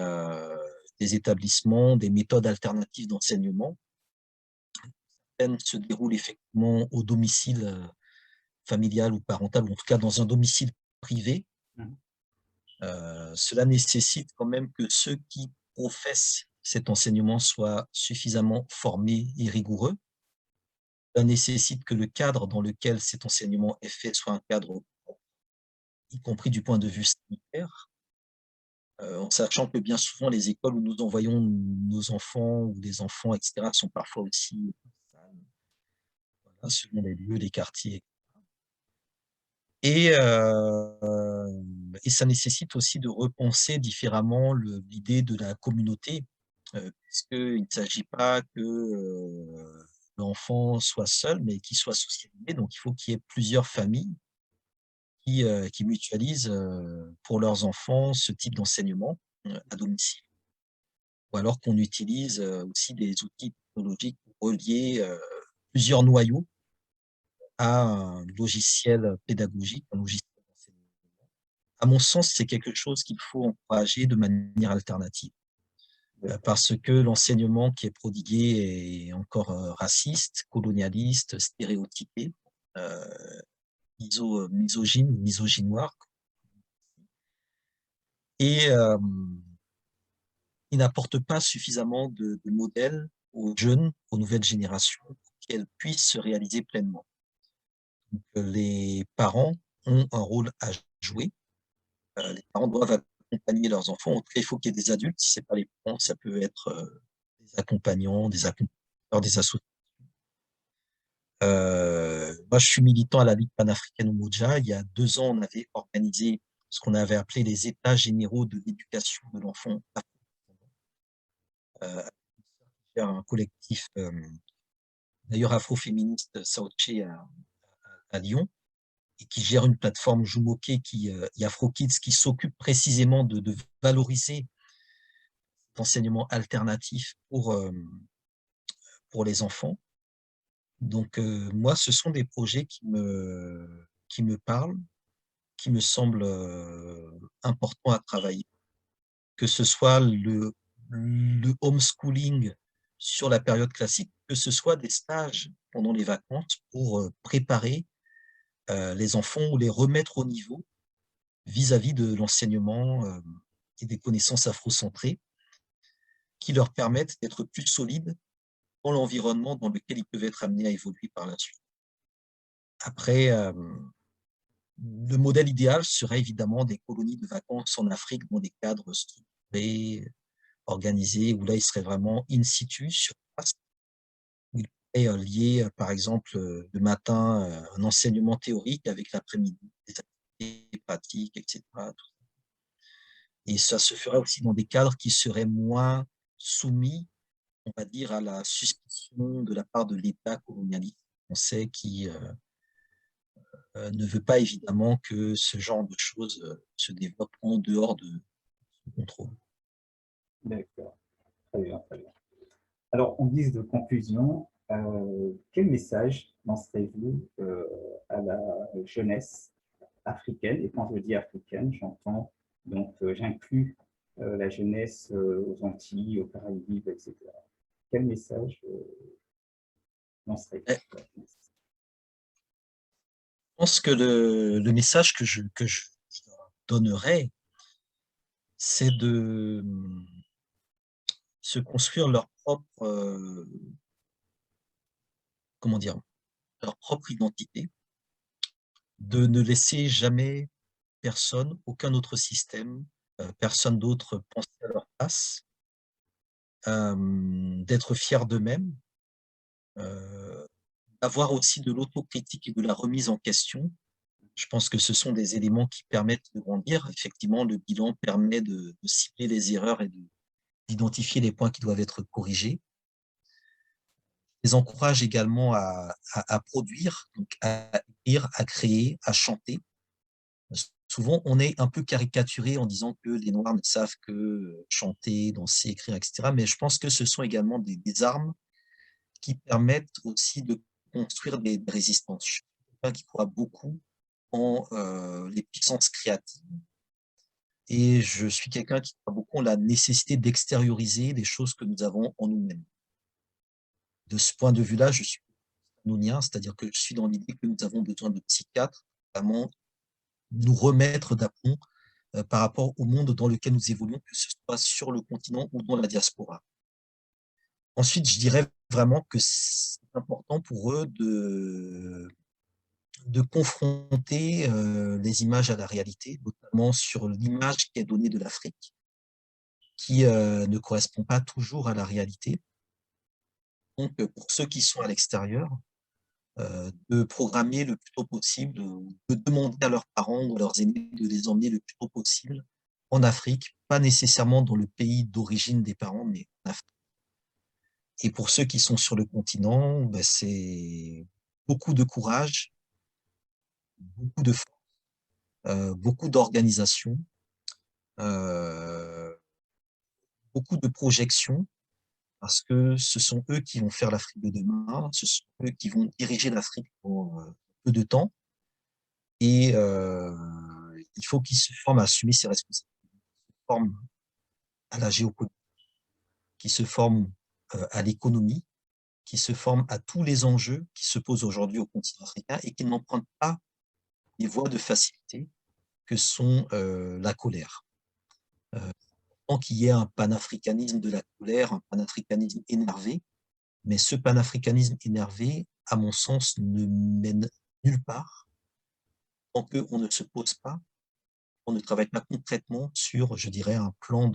[SPEAKER 2] établissements, des méthodes alternatives d'enseignement. Certaines se déroulent effectivement au domicile familial ou parental, ou en tout cas dans un domicile privé.
[SPEAKER 1] Mhm.
[SPEAKER 2] Cela nécessite quand même que ceux qui professent cet enseignement soient suffisamment formés et rigoureux. Cela nécessite que le cadre dans lequel cet enseignement est fait soit un cadre, y compris du point de vue sanitaire, en sachant que bien souvent, les écoles où nous envoyons nos enfants ou des enfants, etc., sont parfois aussi sales, voilà, selon les lieux, les quartiers. Et, et ça nécessite aussi de repenser différemment l'idée de la communauté, puisqu'il ne s'agit pas que l'enfant soit seul, mais qu'il soit socialisé. Donc, il faut qu'il y ait plusieurs familles qui mutualisent pour leurs enfants ce type d'enseignement à domicile. Ou alors qu'on utilise aussi des outils technologiques pour relier plusieurs noyaux à un logiciel pédagogique, un logiciel d'enseignement. À mon sens, c'est quelque chose qu'il faut encourager de manière alternative, parce que l'enseignement qui est prodigué est encore raciste, colonialiste, stéréotypé, misogyne ou misogynoir, et ils n'apportent pas suffisamment de modèles aux jeunes, aux nouvelles générations, pour qu'elles puissent se réaliser pleinement. Donc, les parents ont un rôle à jouer. Les parents doivent accompagner leurs enfants. En tout cas, il faut qu'il y ait des adultes. Si ce n'est pas les parents, ça peut être des accompagnants, des accompagnateurs, des associations. Moi, je suis militant à la Ligue panafricaine Umoja. Il y a 2 ans, on avait organisé ce qu'on avait appelé les États généraux de l'éducation de l'enfant, un collectif d'ailleurs afroféministe Saoche à Lyon, et qui gère une plateforme Jumoke et AfroKids qui s'occupe précisément de valoriser l'enseignement alternatif pour les enfants. Donc, moi, ce sont des projets qui me parlent, qui me semblent importants à travailler, que ce soit le homeschooling sur la période classique, que ce soit des stages pendant les vacances pour préparer les enfants ou les remettre au niveau vis-à-vis de l'enseignement et des connaissances afrocentrées qui leur permettent d'être plus solides dans l'environnement dans lequel ils peuvent être amenés à évoluer par la suite. Après, le modèle idéal serait évidemment des colonies de vacances en Afrique dans des cadres structurés, organisés, où là, ils seraient vraiment in situ, sur place, où ils pourraient lier, par exemple, le matin, un enseignement théorique avec l'après-midi, des activités pratiques, etc. Et ça se ferait aussi dans des cadres qui seraient moins soumis, on va dire, à la suspicion de la part de l'État colonialiste français qui ne veut pas évidemment que ce genre de choses se développe en dehors de son contrôle.
[SPEAKER 1] D'accord, très bien, très bien. Alors, en guise de conclusion, quel message lancerez-vous à la jeunesse africaine? Et quand je dis africaine, j'entends, donc j'inclus la jeunesse aux Antilles, aux Caraïbes, etc. Quel message lancerez-vous?
[SPEAKER 2] Je pense que le message que je donnerais, c'est de se construire leur propre, comment dire, leur propre identité, de ne laisser jamais personne, aucun autre système, personne d'autre penser à leur place, d'être fiers d'eux-mêmes, d'avoir aussi de l'autocritique et de la remise en question. Je pense que ce sont des éléments qui permettent de grandir. Effectivement, le bilan permet de cibler les erreurs et d'identifier les points qui doivent être corrigés. Je les encourage également à produire, donc à écrire, à créer, à chanter. Souvent, on est un peu caricaturé en disant que les Noirs ne savent que chanter, danser, écrire, etc. Mais je pense que ce sont également des armes qui permettent aussi de construire des résistances. Je suis quelqu'un qui croit beaucoup en les puissances créatives. Et je suis quelqu'un qui croit beaucoup en la nécessité d'extérioriser les choses que nous avons en nous-mêmes. De ce point de vue-là, je suis nounien, c'est-à-dire que je suis dans l'idée que nous avons besoin de psychiatres, vraiment nous remettre d'aplomb par rapport au monde dans lequel nous évoluons, que ce soit sur le continent ou dans la diaspora. Ensuite, je dirais vraiment que c'est important pour eux de confronter les images à la réalité, notamment sur l'image qui est donnée de l'Afrique, qui ne correspond pas toujours à la réalité. Donc, pour ceux qui sont à l'extérieur, de programmer le plus tôt possible, de demander à leurs parents ou à leurs aînés de les emmener le plus tôt possible en Afrique, pas nécessairement dans le pays d'origine des parents, mais en Afrique. Et pour ceux qui sont sur le continent, ben c'est beaucoup de courage, beaucoup de force, beaucoup d'organisation, euh, beaucoup de projection, parce que ce sont eux qui vont faire l'Afrique de demain, ce sont eux qui vont diriger l'Afrique pour peu de temps, et il faut qu'ils se forment à assumer ses responsabilités, qu'ils se forment à la géopolitique, qu'ils se forment à l'économie, qu'ils se forment à tous les enjeux qui se posent aujourd'hui au continent africain et qu'ils n'empruntent pas les voies de facilité que sont la colère. Tant qu'il y ait un panafricanisme de la colère, un panafricanisme énervé, mais ce panafricanisme énervé, à mon sens, ne mène nulle part tant qu'on ne se pose pas, on ne travaille pas concrètement sur, je dirais, un plan